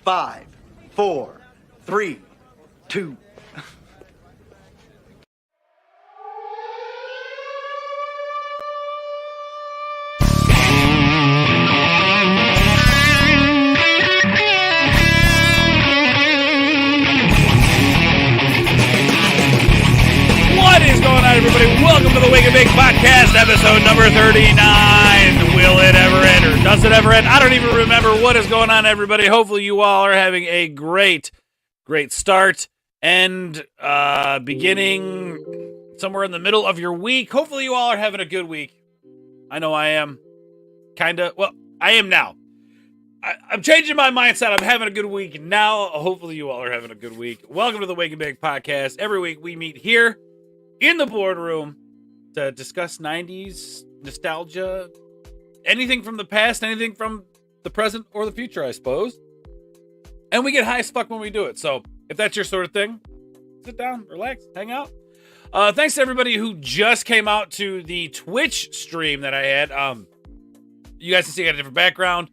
5, 4, 3, 2. What is going on, everybody? Welcome to the Wake and Bake Podcast, episode number 39. Will it ever end, or does it ever end? I don't even remember what is going on, everybody. Hopefully you all are having a great start and beginning somewhere in the middle of your week. Hopefully you all are having a good week. I know I am. Kinda. Well, I am now. I'm changing my mindset. I'm having a good week now. Hopefully you all are having a good week. Welcome to the Wake and Bake Podcast. Every week we meet here in the boardroom to discuss 90s nostalgia, anything from the past, anything from the present or the future, I suppose. And we get high as fuck when we do it. So if that's your sort of thing, sit down, relax, hang out. Thanks to everybody who just came out to the Twitch stream that I had. You guys can see I got a different background,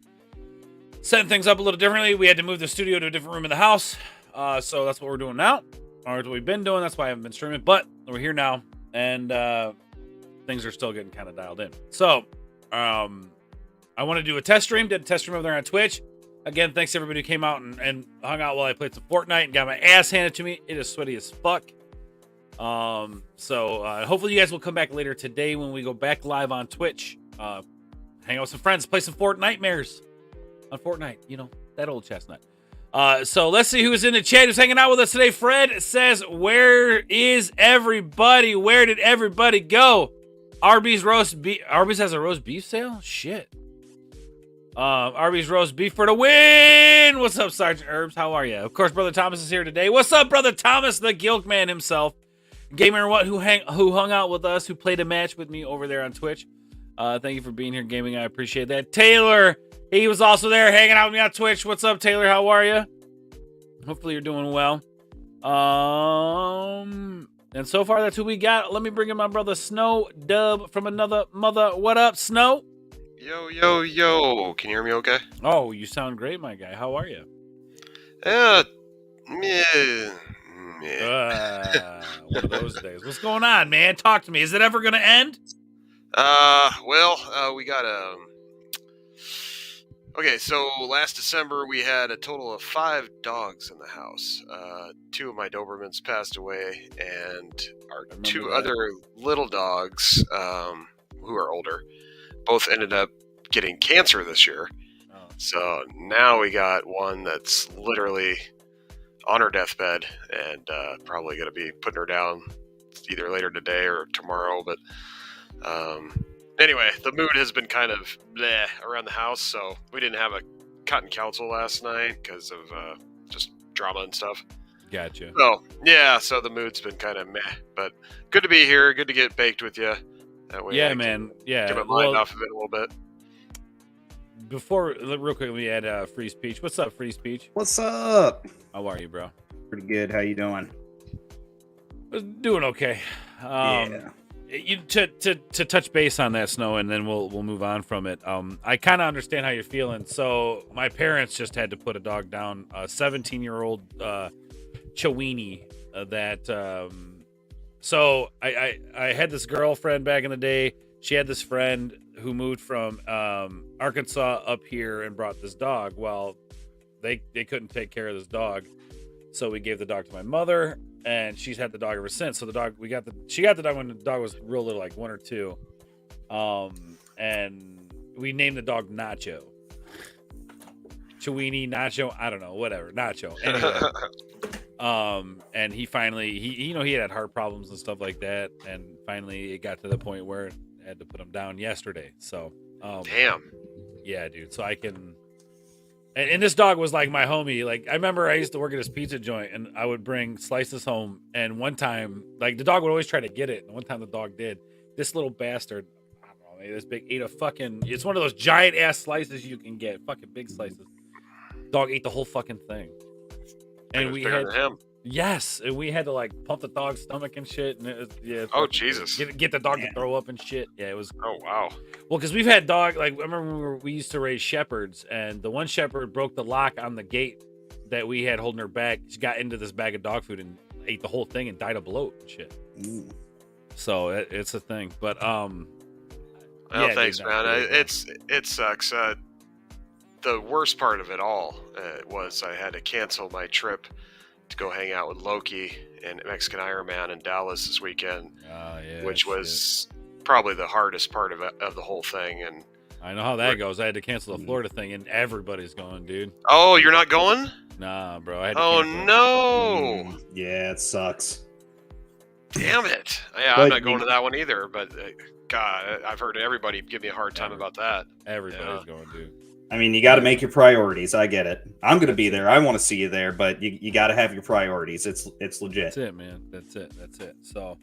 setting things up a little differently. We had to move the studio to a different room in the house. So that's what we're doing now. Or what we've been doing. That's why I haven't been streaming. But we're here now. And things are still getting kind of dialed in. So I want to do a test stream. Did a test stream over there on Twitch. Again, thanks to everybody who came out and hung out while I played some Fortnite and got my ass handed to me. It is sweaty as fuck. So hopefully you guys will come back later today when we go back live on Twitch. Hang out with some friends. Play some Fortnitemares on Fortnite. You know, that old chestnut. So let's see who's in the chat, who's hanging out with us today. Fred says, where is everybody? Where did everybody go? Arby's has a roast beef sale? Shit. Arby's roast beef for the win. What's up, Sergeant Herbs? How are you? Of course, Brother Thomas is here today. What's up, Brother Thomas, the Gilk Man himself? Gamer who hung out with us, who played a match with me over there on Twitch. Thank you for being here, gaming. I appreciate that. Taylor, he was also there hanging out with me on Twitch. What's up, Taylor? How are you? Hopefully you're doing well. And so far that's who we got. Let me bring in my brother Snow Dub from another mother. What up, Snow? Yo, yo, yo. Can you hear me okay? Oh, you sound great, my guy. How are you? One of those days. What's going on, man? Talk to me. Is it ever going to end? We got okay, so last December we had a total of 5 dogs in the house. 2 of my Dobermans passed away, and our 2 other little dogs, who are older, both ended up getting cancer this year. Oh. So now we got one that's literally on her deathbed, and probably going to be putting her down either later today or tomorrow, but anyway, the mood has been kind of bleh around the house, so we didn't have a cotton council last night because of just drama and stuff. Gotcha. So, yeah, so the mood's been kind of meh, but good to be here, good to get baked with you. That way yeah, man. Yeah. Get my mind off of it a little bit. Before, real quick, we had Free Speech. What's up, Free Speech? What's up? How are you, bro? Pretty good. How you doing? Doing okay. Yeah. To touch base on that, Snow, and then we'll move on from it. I kind of understand how you're feeling. So my parents just had to put a dog down, a 17-year-old Chiweenie. So I had this girlfriend back in the day. She had this friend who moved from Arkansas up here and brought this dog. Well, they couldn't take care of this dog, so we gave the dog to my mother. And she's had the dog ever since. So she got the dog when the dog was real little, like 1 or 2. And we named the dog Nacho. Chiweenie, Nacho, I don't know, whatever, Nacho. Anyway, and he finally, he had heart problems and stuff like that. And finally it got to the point where I had to put him down yesterday. So, damn. Yeah, dude. So I can. And this dog was like my homie. Like, I remember I used to work at this pizza joint, and I would bring slices home. And one time, like, the dog would always try to get it. And one time the dog did. This little bastard, I don't know, maybe this big, ate a fucking, it's one of those giant ass slices you can get. Fucking big slices. Dog ate the whole fucking thing. And we had him. Yes, and we had to like pump the dog's stomach and shit. And oh Jesus! Get the dog to throw up and shit. Yeah, it was. Oh wow. Well, because we've had dog, like I remember we used to raise shepherds, and the one shepherd broke the lock on the gate that we had holding her back, she got into this bag of dog food and ate the whole thing and died of bloat and shit. Ooh. So it's a thing. But Well, yeah, thanks, dude, man. that's pretty It sucks. The worst part of it all was I had to cancel my trip to go hang out with Loki and Mexican Iron Man in Dallas this weekend, which was probably the hardest part of the whole thing. And I know how that goes. I had to cancel the Florida thing, and everybody's going, dude. oh, you're not going? Nah, bro. I had to Oh cancel it. no! Yeah, it sucks. Damn it! Yeah, But I'm not going to that one either. But God, I've heard everybody give me a hard time about that. Everybody's going, dude. I mean, you got to make your priorities. I get it. I'm going to be there. I want to see you there, but you got to have your priorities. It's legit. That's it, man. That's it. So,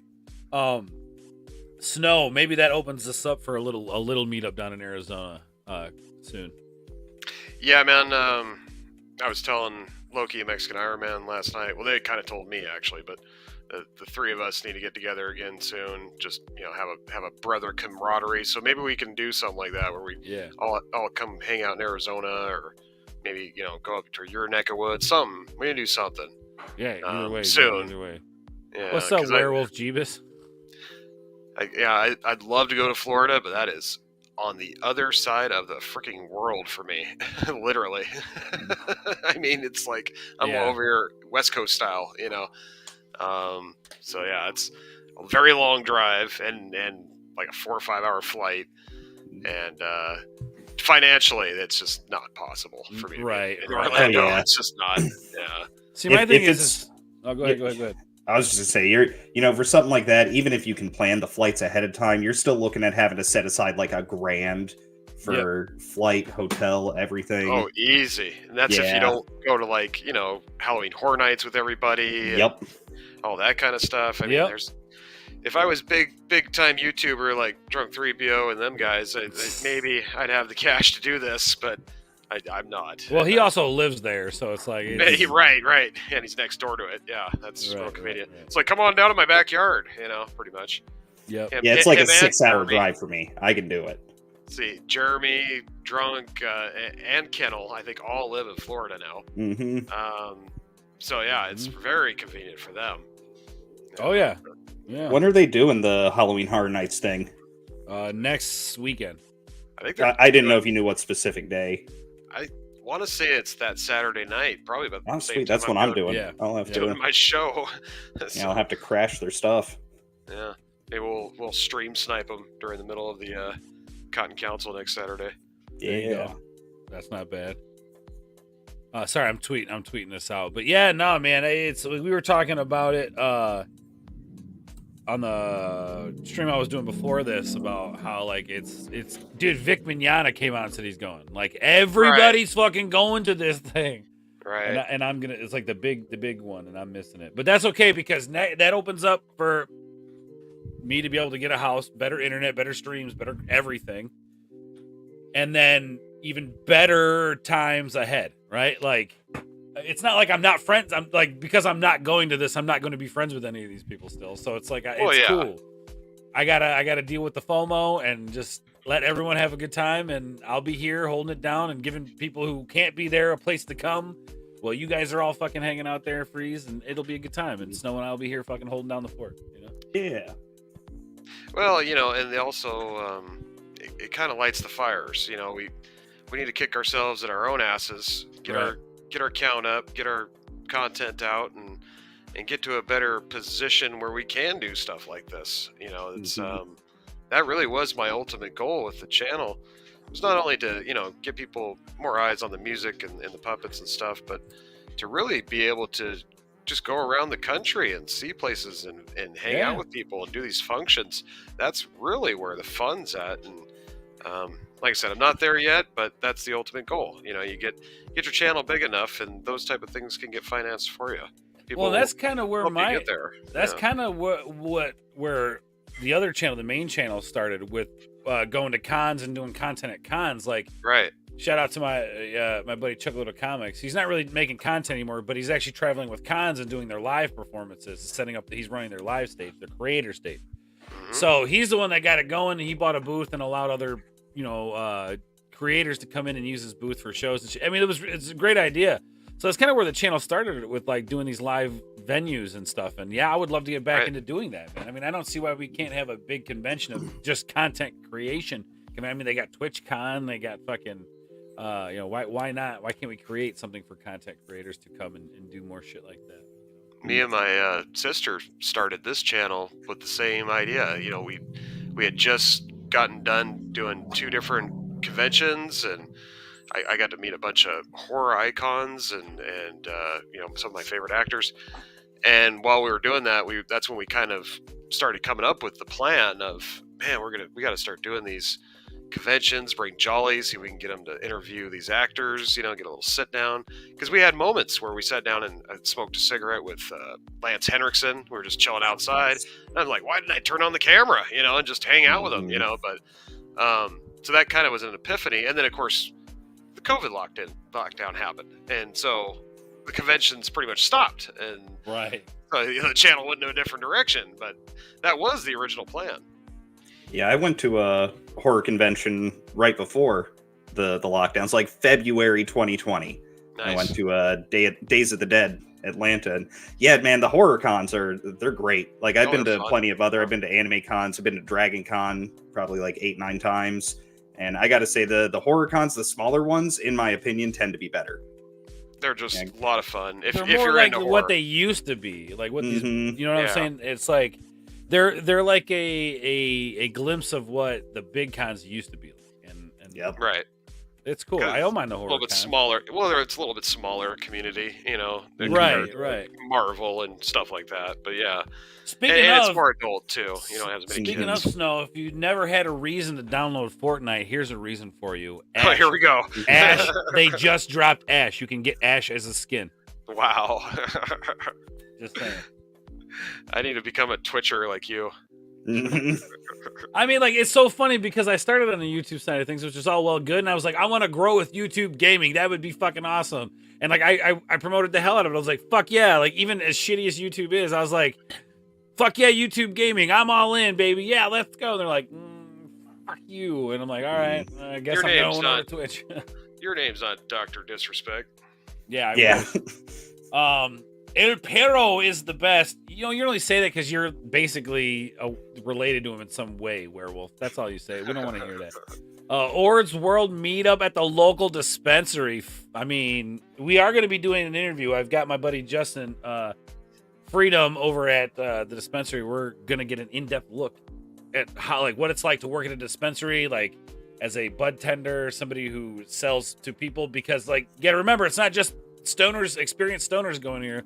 snow. Maybe that opens us up for a little meetup down in Arizona soon. Yeah, man. I was telling Loki and Mexican Iron Man last night. Well, they kind of told me actually, but the three of us need to get together again soon. Just have a brother camaraderie. So maybe we can do something like that where we all come hang out in Arizona, or maybe go up to your neck of woods. Something we can do something. Yeah, either way, soon. Either way. Yeah, What's up, Werewolf Jeebus? I'd love to go to Florida, but that is on the other side of the freaking world for me, literally. I mean, it's like I'm over here West Coast style, So yeah, it's a very long drive and like a 4 or 5 hour flight, and financially, it's just not possible for me. Right. In Orlando, it's just not. Yeah. See, my thing is, go ahead. I was just gonna say, for something like that, even if you can plan the flights ahead of time, you're still looking at having to set aside like $1,000 for flight, hotel, everything. Oh, easy. And that's if you don't go to like, Halloween Horror Nights with everybody. Yep. All that kind of stuff. I mean, if I was big time YouTuber like Drunk 3PO and them guys, maybe I'd have the cash to do this, but I'm not. Well, he also lives there, so it's like right, and he's next door to it. Yeah, that's real convenient. Right. It's like, come on down to my backyard, pretty much. Yep. Yeah, it's like a 6-hour drive for me. I can do it. See, Jeremy, Drunk, and Kennel, I think all live in Florida now. Mm-hmm. So yeah, it's very convenient for them. Oh yeah. When are they doing the Halloween Horror Nights thing? Next weekend. I didn't know if you knew what specific day. I want to say it's that Saturday night, probably about the same sweet. That's what I'm doing. Yeah. I'll have doing my show. So, I'll have to crash their stuff. Yeah, maybe we'll stream snipe them during the middle of the Cotton Council next Saturday. Yeah, that's not bad. Sorry, I'm tweeting this out, but yeah, no, man, we were talking about it on the stream I was doing before this about how like it's dude, Vic Mignogna came out and said he's going. Like everybody's fucking going to this thing, right? And I'm gonna. It's like the big one, and I'm missing it. But that's okay because that opens up for me to be able to get a house, better internet, better streams, better everything, and then even better times ahead, right? Like. It's not like I'm not friends. I'm like, because I'm not going to this, I'm not going to be friends with any of these people still. So it's like, it's cool. I gotta deal with the FOMO and just let everyone have a good time. And I'll be here holding it down and giving people who can't be there a place to come. Well, you guys are all fucking hanging out there, freeze, and it'll be a good time. And Snow and I'll be here fucking holding down the fort, Yeah. Well, and they also, it kind of lights the fires. We need to kick ourselves in our own asses, get our count up, get our content out, and get to a better position where we can do stuff like this. It's that really was my ultimate goal with the channel. It was not only to get people more eyes on the music and the puppets and stuff, but to really be able to just go around the country and see places and hang out with people and do these functions. That's really where the fun's at. And like I said, I'm not there yet, but that's the ultimate goal. You get your channel big enough, and those type of things can get financed for you. Well, that's kind of where that's kind of where the other channel, the main channel, started with going to cons and doing content at cons. Like, right. Shout out to my buddy Chuck Little Comics. He's not really making content anymore, but he's actually traveling with cons and doing their live performances, he's running their live stage, their creator stage. Mm-hmm. So he's the one that got it going. And he bought a booth and allowed other creators to come in and use his booth for shows and shit. I mean, it's a great idea. So that's kind of where the channel started with like doing these live venues and stuff. And yeah, I would love to get back into doing that, man. I mean, I don't see why we can't have a big convention of just content creation. I mean, they got TwitchCon, they got fucking, why not? Why can't we create something for content creators to come and do more shit like that? Me and my sister started this channel with the same idea. You know, we had just gotten done doing 2 different conventions, and I got to meet a bunch of horror icons and some of my favorite actors. And while we were doing that, that's when we kind of started coming up with the plan of, man, we got to start doing these conventions, bring jollies, see if we can get them to interview these actors, get a little sit down. Because we had moments where we sat down and smoked a cigarette with Lance Henriksen. We were just chilling outside. And I'm like, why didn't I turn on the camera, and just hang out with them, But so that kind of was an epiphany. And then, of course, the COVID lockdown happened. And so the conventions pretty much stopped. And right. The channel went in a different direction. But that was the original plan. Yeah, I went to a horror convention right before the lockdowns, like February 2020. Nice. I went to Days of the Dead, Atlanta. And yeah, man, the horror cons they're great. Like I've been to plenty of I've been to anime cons, I've been to Dragon Con probably like 8-9 times. And I got to say the horror cons, the smaller ones, in my opinion, tend to be better. They're just a lot of fun. They're more you're like into what horror. they used to be. Like what these, you know what I'm saying? It's like they're like a glimpse of what the big cons used to be like. And yep. Right. It's cool. I don't mind the horror. A little bit smaller. Well, it's a little bit smaller community, Right. Marvel and stuff like that. But yeah. Speaking and of, it's more adult too. You don't have as many speaking kids. of Snow, if you never had a reason to download Fortnite, here's a reason for you. Ash. Oh, here we go. Ash. They just dropped Ash. You can get Ash as a skin. Wow. Just saying. I need to become a Twitcher like you. I mean, like, it's so funny because I started on the YouTube side of things, which is all well good, and I was like, I want to grow with YouTube gaming. That would be fucking awesome. And like, I promoted the hell out of it. I was like, fuck yeah. Like, even as shitty as YouTube is, I was like, fuck yeah, YouTube gaming. I'm all in, baby. Yeah, let's go. And they're like, fuck you. And I'm like, all right, I guess I'm going on Twitch. Your name's not Dr. Disrespect. Yeah. El Perro is the best. You don't really say that because you're basically related to him in some way, Werewolf. That's all you say. We don't want to hear that. Ord's World Meetup at the local dispensary. I mean, we are going to be doing an interview. I've got my buddy Justin Freedom over at the dispensary. We're going to get an in-depth look at how, like, what it's like to work at a dispensary, like, as a bud tender, somebody who sells to people. Because, like, you got to remember, it's not just stoners, experienced stoners going here.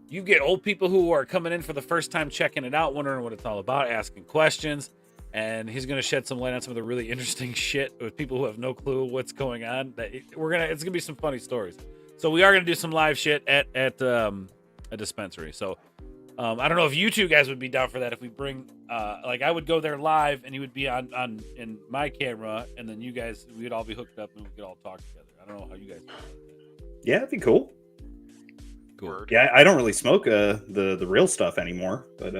You get old people who are coming in for the first time, checking it out, wondering what it's all about, asking questions, and he's going to shed some light on some of the really interesting shit with people who have no clue what's going on. It's going to be some funny stories. So we are going to do some live shit at a dispensary. So I don't know if you two guys would be down for that. If we bring, like, I would go there live, and he would be on in my camera, and then you guys, we'd all be hooked up, and we could all talk together. I don't know how you guys feel about that. Yeah, it'd be cool. Cool. Yeah, I don't really smoke the real stuff anymore, but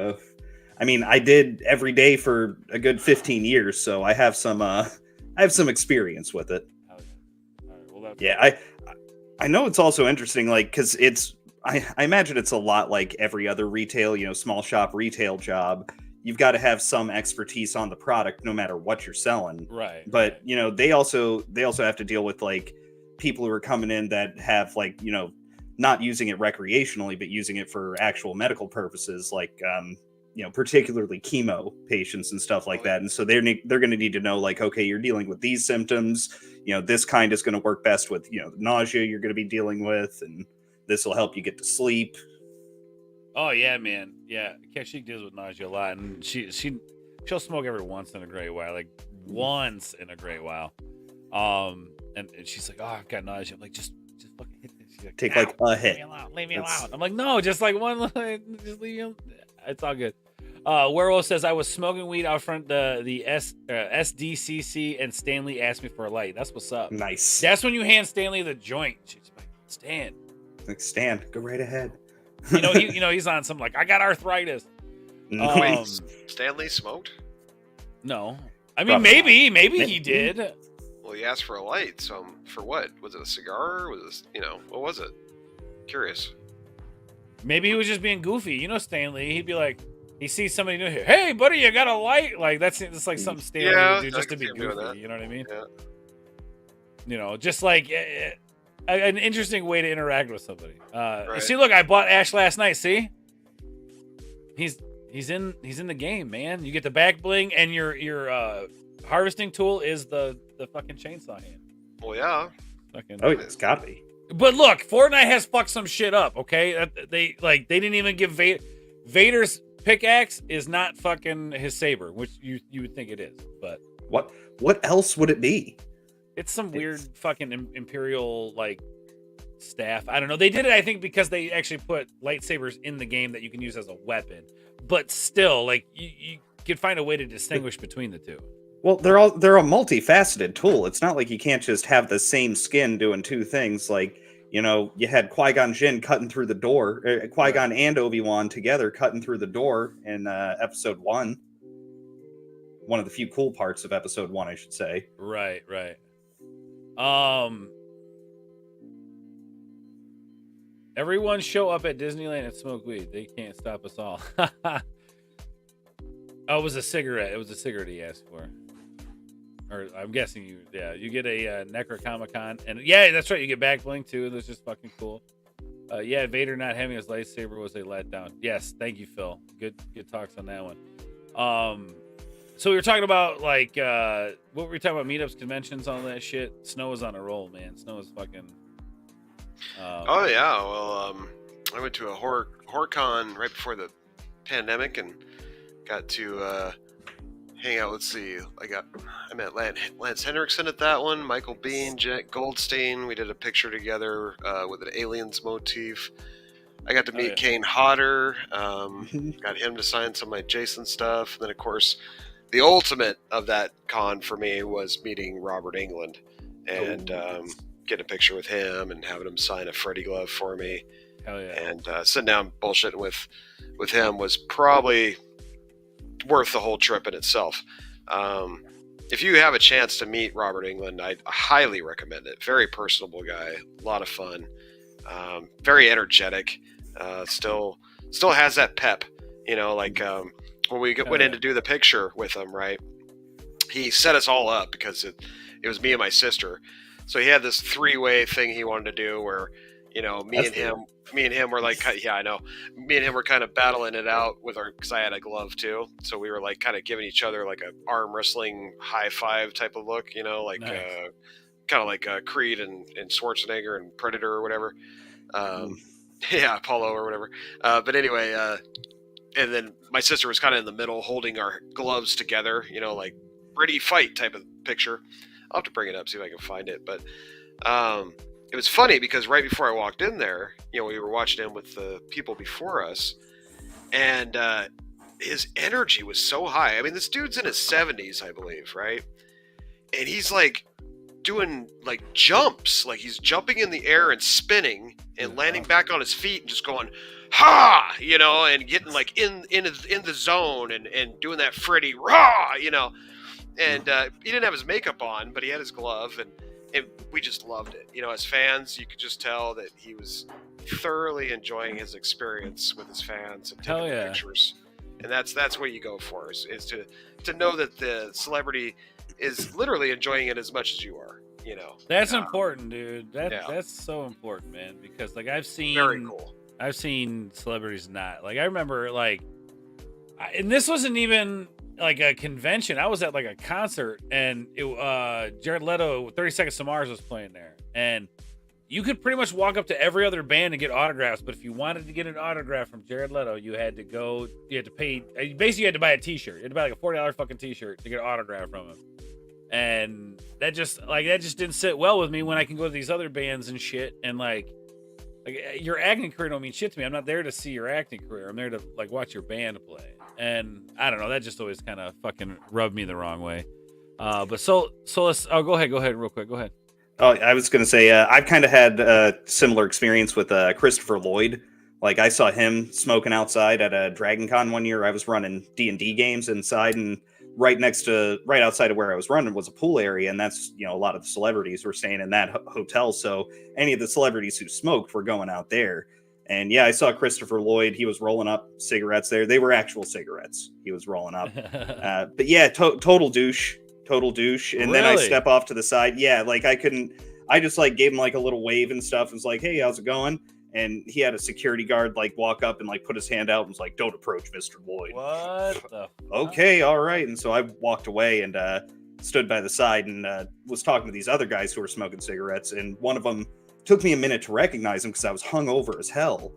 I mean, I did every day for a good 15 years, so I have some experience with it. All right, well, yeah, I know it's also interesting, like, because I imagine it's a lot like every other retail, small shop retail job. You've got to have some expertise on the product, no matter what you're selling. Right. But they also have to deal with like people who are coming in that have like not using it recreationally, but using it for actual medical purposes, like particularly chemo patients and stuff like that. And so they're going to need to know, like, okay, you're dealing with these symptoms. This kind is going to work best with nausea you're going to be dealing with, and this will help you get to sleep. Oh yeah, man. Yeah, she deals with nausea a lot, and she'll smoke every once in a great while, like once in a great while. And she's like, oh, I've got nausea. I'm like, just fucking hit this. Like, take like a hit. Leave me alone. I'm like, no, just like one. Just leave me alone. It's all good. Werewolf says, I was smoking weed out front the SDCC, and Stanley asked me for a light. That's what's up. Nice. That's when you hand Stanley the joint. She's like, Stan. Like, Stan, go right ahead. He's on some, like, I got arthritis. Wait, Stanley smoked? No. I mean, maybe he did. Well, he asked for a light, so for what? Was it a cigar? What was it? Curious. Maybe he was just being goofy. You know, Stanley. He'd be like, he sees somebody new here. Hey, buddy, you got a light? Like that's like something Stanley would do just to be goofy. You know what I mean? Yeah. You know, just like an interesting way to interact with somebody. Right. See, look, I bought Ash last night. See, he's in the game, man. You get the back bling, and your harvesting tool is the fucking chainsaw hand. Well, yeah. Fucking. Oh, it's gotta be. But look, Fortnite has fucked some shit up. Okay, they didn't even give Vader's pickaxe is not fucking his saber, which you would think it is, but what else would it be? it's some weird fucking imperial like staff. I don't know. They did it, I think, because they actually put lightsabers in the game that you can use as a weapon. But still, like you could find a way to distinguish between the two. Well, they're a multifaceted tool. It's not like you can't just have the same skin doing two things. Like, you know, you had Qui-Gon Jinn cutting through the door, Qui-Gon and Obi-Wan together cutting through the door in episode 1. One of the few cool parts of episode 1, I should say. Right. Everyone show up at Disneyland and smoke weed. They can't stop us all. Oh, it was a cigarette. It was a cigarette he asked for. Or I'm guessing you get a Necronomicon. And yeah, that's right. You get back bling too. That's just fucking cool. Yeah, Vader not having his lightsaber was a letdown. Yes, thank you, Phil. Good talks on that one. So we were talking about like what were we talking about? Meetups, conventions, all that shit. Snow is on a roll, man. Snow is fucking. Oh yeah, well, I went to a HorrorCon right before the pandemic and got to hang out. Let's see, I met Lance Henriksen at that one, Michael Biehn, Jack Goldstein. We did a picture together with an aliens motif. I got to meet Kane Hodder. Got him to sign some of my Jason stuff. And then, of course, the ultimate of that con for me was meeting Robert Englund and getting a picture with him and having him sign a Freddy glove for me. Hell yeah. And sitting down bullshitting with him was probably worth the whole trip in itself. If you have a chance to meet Robert Englund, I highly recommend it. Very personable guy, a lot of fun, very energetic. Still has that pep, you know. Like when we went in to do the picture with him, right? He set us all up because it was me and my sister. So he had this 3-way thing he wanted to do where, you know, me and him were like, yeah, I know. Me and him were kind of battling it out because I had a glove too. So we were like kind of giving each other like a arm wrestling high five type of look, you know, like nice. Kind of like Creed and Schwarzenegger and Predator or whatever. Yeah, Apollo or whatever. But anyway, and then my sister was kind of in the middle holding our gloves together, you know, like ready fight type of picture. I'll have to bring it up, see if I can find it. But it was funny because right before I walked in there, you know, we were watching him with the people before us, and his energy was so high. I mean, this dude's in his 70s, I believe, right? And he's like doing like jumps, like he's jumping in the air and spinning and landing back on his feet and just going, ha, you know, and getting like in the zone and doing that Freddy rah, you know. And he didn't have his makeup on, but he had his glove, and we just loved it. You know, as fans, you could just tell that he was thoroughly enjoying his experience with his fans and taking pictures. And that's what you go for, is to know that the celebrity is literally enjoying it as much as you are. You know, that's important, dude. That's so important, man. Because like I've seen celebrities not like. I remember like, and this wasn't even like a convention. I was at like a concert, and Jared Leto, 30 Seconds to Mars was playing there, and you could pretty much walk up to every other band and get autographs. But if you wanted to get an autograph from Jared Leto, you had to pay. Basically, you had to buy a T-shirt. You had to buy like a $40 fucking T-shirt to get an autograph from him, and that just didn't sit well with me when I can go to these other bands and shit, and like your acting career don't mean shit to me. I'm not there to see your acting career. I'm there to like watch your band play. And I don't know, that just always kind of fucking rubbed me the wrong way. But so let's go ahead real quick. Go ahead. Oh, I was going to say, I've kind of had a similar experience with Christopher Lloyd. Like I saw him smoking outside at a Dragon Con one year. I was running D&D games inside, and right outside of where I was running was a pool area, and that's, a lot of the celebrities were staying in that hotel. So any of the celebrities who smoked were going out there. And yeah, I saw Christopher Lloyd. He was rolling up cigarettes there. They were actual cigarettes he was rolling up. But yeah, total douche. And then I Really? step off to the side. Yeah, like I just like gave him like a little wave and stuff. And was like, hey, how's it going? And he had a security guard like walk up and like put his hand out and was like, don't approach Mr. Lloyd. What the Okay, all right. And so I walked away and stood by the side and was talking to these other guys who were smoking cigarettes. And one of them took me a minute to recognize him because I was hungover as hell.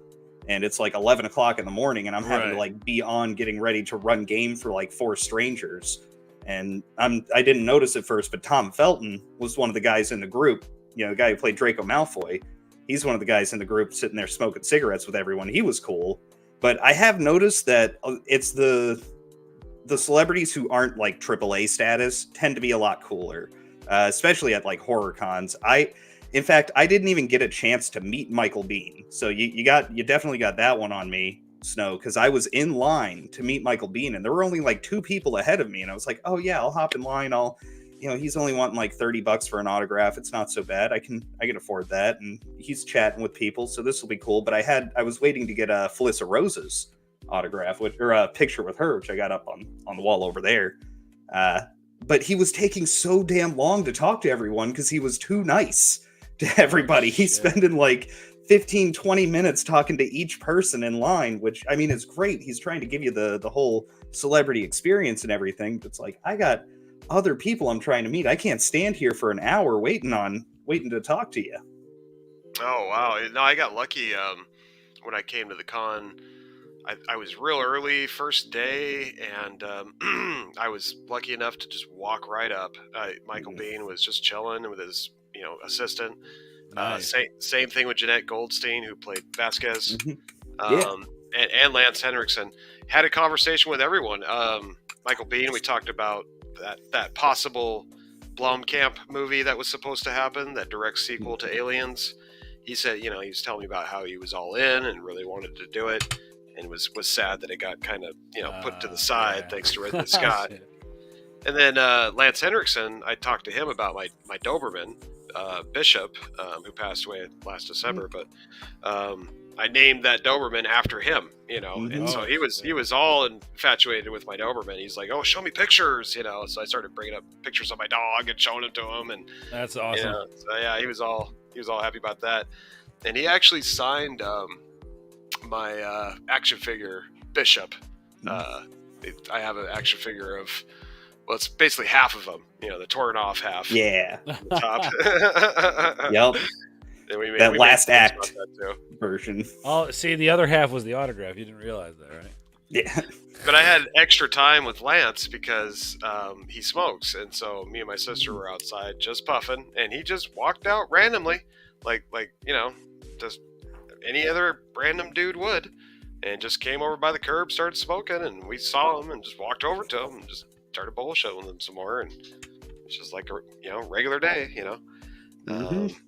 And it's like 11 o'clock in the morning and I'm having to like be on getting ready to run game for like 4 strangers. And I didn't notice at first, but Tom Felton was one of the guys in the group, the guy who played Draco Malfoy. He's one of the guys in the group sitting there smoking cigarettes with everyone. He was cool. But I have noticed that it's the celebrities who aren't like AAA status tend to be a lot cooler, especially at like horror cons. In fact, I didn't even get a chance to meet Michael Biehn. So you definitely got that one on me, Snow, because I was in line to meet Michael Biehn and there were only like 2 people ahead of me. And I was like, oh yeah, I'll hop in line. He's only wanting like $30 for an autograph. It's not so bad. I can afford that. And he's chatting with people. So this will be cool. But I was waiting to get a Felissa Rose's autograph or a picture with her, which I got up on the wall over there. But he was taking so damn long to talk to everyone because he was too nice to everybody. He's spending like 15-20 minutes talking to each person in line, which I mean is great. He's trying to give you the whole celebrity experience and everything. But it's like, I got other people I'm trying to meet. I can't stand here for an hour waiting to talk to you. Oh wow. No, I got lucky when I came to the con. I was real early first day, and I was lucky enough to just walk right up. Michael Biehn was just chilling with his assistant. Nice. Same thing with Jeanette Goldstein, who played Vasquez, Yeah. and Lance Henriksen. Had a conversation with everyone. Michael Biehn, we talked about that possible Blomkamp movie that was supposed to happen, that direct sequel to Aliens. He said, he was telling me about how he was all in and really wanted to do it, and was sad that it got kind of put to the side thanks to Ridley Scott. And then Lance Henriksen, I talked to him about my Doberman, Bishop, who passed away last December, but I named that Doberman after him, and so he was all infatuated with my Doberman. He's like, oh, show me pictures, so I started bringing up pictures of my dog and showing them to him, and that's awesome. So yeah, he was all happy about that. And he actually signed my action figure Bishop. I have an action figure of, well, it's basically half of them, the torn off half. Yeah. The top. Yep. We last act version. Oh, see, the other half was the autograph. You didn't realize that, right? Yeah. But I had extra time with Lance because he smokes, and so me and my sister were outside just puffing, and he just walked out randomly, like just any other random dude would, and just came over by the curb, started smoking, and we saw him and just walked over to him and just started bullshitting with him some more, and it's just like a regular day,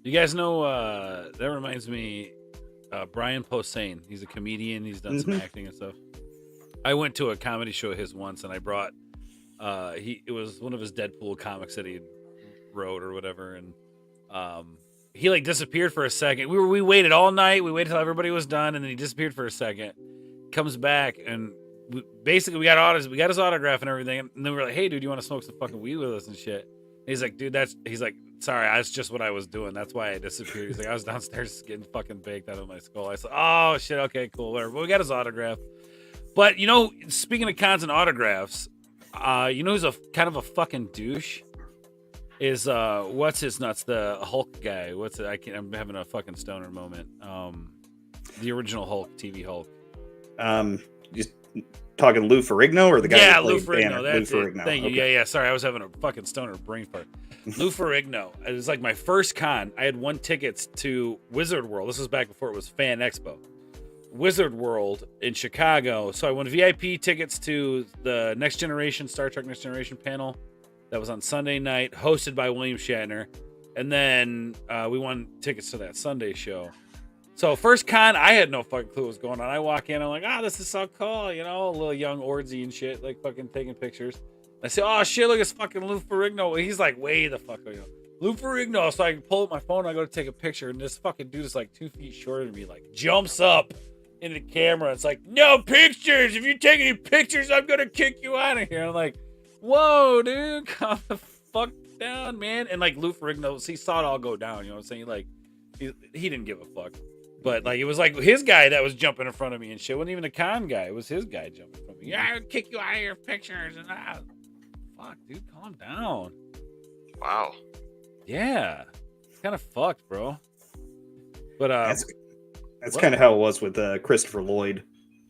You guys know, that reminds me, Brian Posehn. He's a comedian. He's done some acting and stuff. I went to a comedy show of his once, and I brought, it was one of his Deadpool comics that he wrote or whatever, and he like disappeared for a second. We waited all night. We waited till everybody was done, and then he disappeared for a second. Comes back, and we got his autograph and everything, and then we were like, hey, dude, you want to smoke some fucking weed with us and shit? And he's like, dude, he's like, sorry, that's just what I was doing. That's why I disappeared. He's like, I was downstairs getting fucking baked out of my skull. I said, oh shit, okay, cool, whatever. But we got his autograph. But speaking of cons and autographs, who's a kind of a fucking douche is what's his nuts, the Hulk guy. I'm having a fucking stoner moment. The original Hulk, TV Hulk. Just talking Lou Ferrigno or the guy? Yeah, who Lou played Ferrigno. Banner? That's Lou it. Ferrigno. Thank you. Okay. Yeah. Sorry, I was having a fucking stoner brain fart. Lou Ferrigno. It was like my first con. I had won tickets to Wizard World. This was back before it was Fan Expo. Wizard World in Chicago. So I won VIP tickets to the Star Trek Next Generation panel that was on Sunday night, hosted by William Shatner. And then we won tickets to that Sunday show. So first con, I had no fucking clue what was going on. I walk in, I'm like, this is so cool, a little young orgy and shit, like fucking taking pictures. I say, oh shit, look, it's fucking Lou Ferrigno. He's like, way the fuck away. Lou Ferrigno. So I can pull up my phone. I go to take a picture, and this fucking dude is like 2 feet shorter than me. Like jumps up in the camera. It's like, no pictures. If you take any pictures, I'm gonna kick you out of here. I'm like, whoa, dude, calm the fuck down, man. And like Lou Ferrigno, he saw it all go down. You know what I'm saying? Like, he didn't give a fuck. But like it was like his guy that was jumping in front of me and shit. It wasn't even a con guy. It was his guy jumping in front of me. Yeah, I'll kick you out of your pictures and fuck, dude, calm down. Wow. Yeah, it's kind of fucked, bro. But that's kind of how it was with Christopher Lloyd,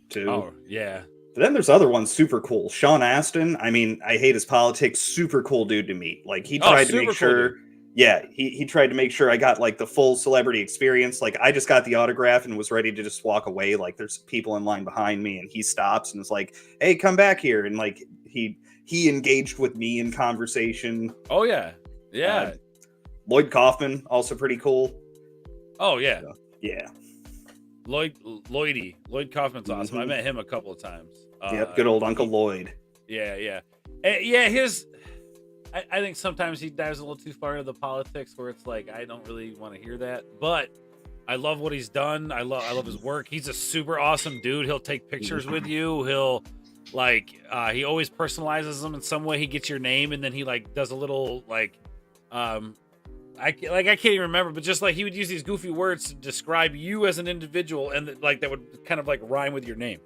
too. Oh yeah. But then there's other ones super cool. Sean Astin. I mean, I hate his politics. Super cool dude to meet. Like he tried to make sure. Cool, yeah, he tried to make sure I got like the full celebrity experience. Like I just got the autograph and was ready to just walk away. Like there's people in line behind me, and he stops and is like, "Hey, come back here!" And like he engaged with me in conversation. Oh yeah, yeah. Lloyd Kaufman also pretty cool. Oh yeah, so, yeah. Lloyd Kaufman's awesome. Mm-hmm. I met him a couple of times. Yep, good old Uncle Lloyd. Yeah, yeah, yeah. I think sometimes he dives a little too far into the politics, where it's like I don't really want to hear that. But I love what he's done. I love his work. He's a super awesome dude. He'll take pictures with you. He'll like he always personalizes them in some way. He gets your name, and then he like does a little like I can't even remember, but just like he would use these goofy words to describe you as an individual, and like that would kind of like rhyme with your name.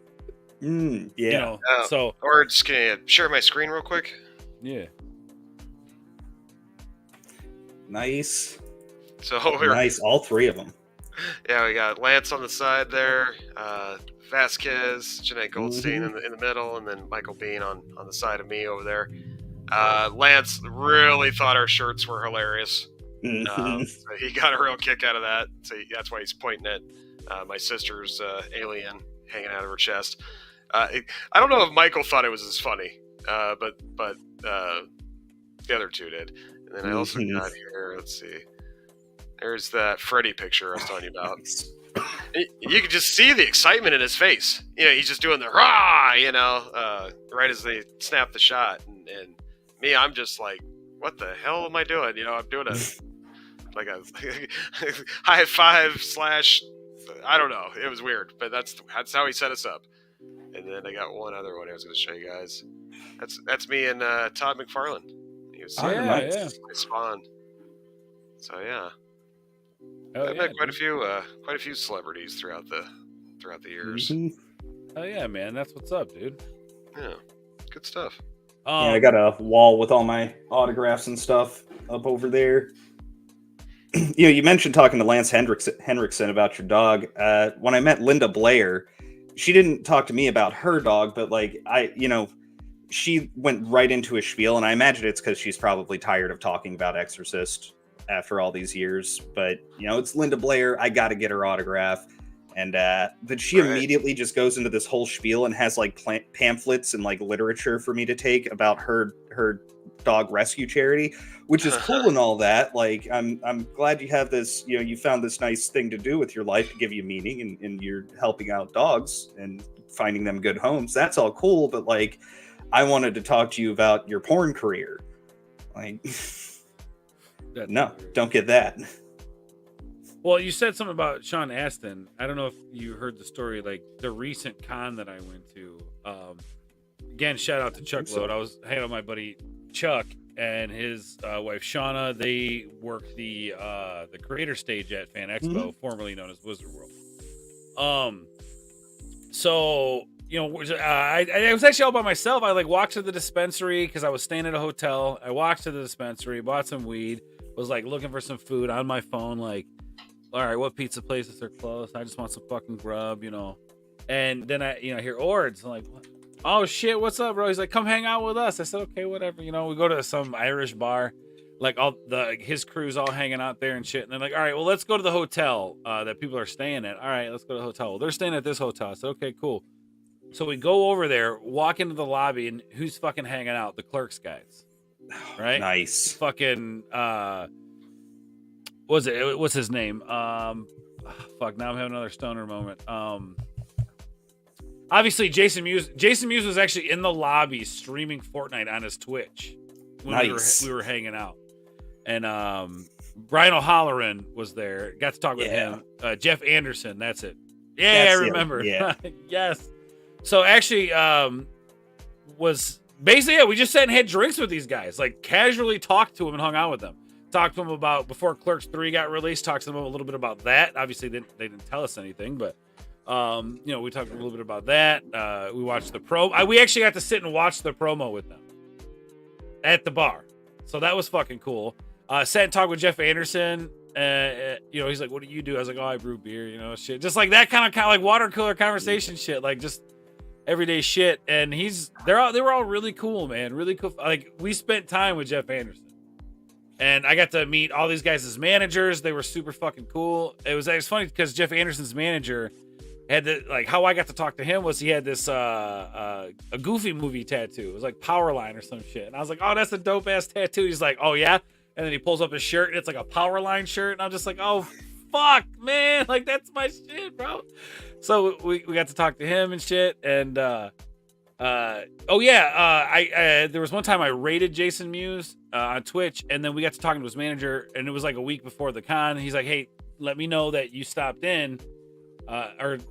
Yeah. You know, so or just can you share my screen real quick? Yeah. Nice. So nice, all three of them. Yeah, we got Lance on the side there, Vasquez, Jeanette Goldstein in the middle, and then Michael Bean on the side of me over there. Lance really thought our shirts were hilarious. So he got a real kick out of that. So that's why he's pointing at my sister's alien hanging out of her chest. I don't know if Michael thought it was as funny, but the other two did. And then I also got here, let's see. There's that Freddy picture I was telling you about. You can just see the excitement in his face. You know, he's just doing the rah, you know, right as they snap the shot. And me, I'm just like, what the hell am I doing? You know, I'm doing a high five / I don't know. It was weird, but that's how he set us up. And then I got one other one I was going to show you guys. That's me and Todd McFarlane. He was nice. My spawn. So yeah. Oh, I've met quite a few celebrities throughout the years. Oh yeah, man, that's what's up, dude. Yeah, good stuff. Yeah, I got a wall with all my autographs and stuff up over there. You know, you mentioned talking to Lance Henriksen about your dog. When I met Linda Blair, she didn't talk to me about her dog, but like she went right into a spiel, and I imagine it's because she's probably tired of talking about Exorcist after all these years. But you know, it's Linda Blair. I got to get her autograph. And but she immediately just goes into this whole spiel and has like pamphlets and like literature for me to take about her dog rescue charity, which is cool and all that. Like I'm glad you have this, you know, you found this nice thing to do with your life to give you meaning, and you're helping out dogs and finding them good homes. That's all cool, but like I wanted to talk to you about your porn career. Like no, don't get that. Well, you said something about Sean Astin. I don't know if you heard the story, like the recent con that I went to. Again, shout out to Chuck Load. I was hanging out with my buddy Chuck and his wife Shauna. They worked the creator stage at Fan Expo, formerly known as Wizard World. So you know, I was actually all by myself. I like walked to the dispensary because I was staying at a hotel. I walked to the dispensary, bought some weed, was like looking for some food on my phone, like, all right, what pizza places are closed? I just want some fucking grub, you know. And then I hear Ords. I'm like, what? Oh shit, what's up, bro? He's like, come hang out with us. I said, okay, whatever. You know, we go to some Irish bar, like his crew's all hanging out there and shit. And they're like, all right, well, let's go to the hotel that people are staying at. All right, let's go to the hotel. Well, they're staying at this hotel. I said, okay, cool. So we go over there, walk into the lobby, and who's fucking hanging out? The clerks guys, right? Nice. Fucking what's his name? Fuck, now I'm having another stoner moment. Obviously, Jason Mewes was actually in the lobby streaming Fortnite on his Twitch when Nice. we were hanging out. And Brian O'Halloran was there. Got to talk with him. Jeff Anderson, that's it. Yeah, I remember. Yeah. Yes. So actually, was basically we just sat and had drinks with these guys, like casually talked to them and hung out with them. Talked to them about before Clerks 3 got released. Talked to them a little bit about that. Obviously, they didn't tell us anything, but we talked a little bit about that. We watched the promo. We actually got to sit and watch the promo with them at the bar, so that was fucking cool. Sat and talked with Jeff Anderson. He's like, "What do you do?" I was like, "Oh, I brew beer," shit, just like that kind of like water cooler conversation shit, like just everyday shit. And they were all really cool, man, really cool. Like we spent time with Jeff Anderson. And I got to meet all these guys as managers. They were super fucking cool. It was funny because Jeff Anderson's manager had how I got to talk to him was he had this a Goofy movie tattoo. It was like Powerline or some shit. And I was like, oh, that's a dope ass tattoo. He's like, oh yeah. And then he pulls up his shirt and it's like a Powerline shirt. And I'm just like, oh fuck, man, like that's my shit, bro. So we got to talk to him and shit. And there was one time I raided Jason Mewes on Twitch, and then we got to talking to his manager, and it was like a week before the con. He's like, "Hey, let me know that you stopped in,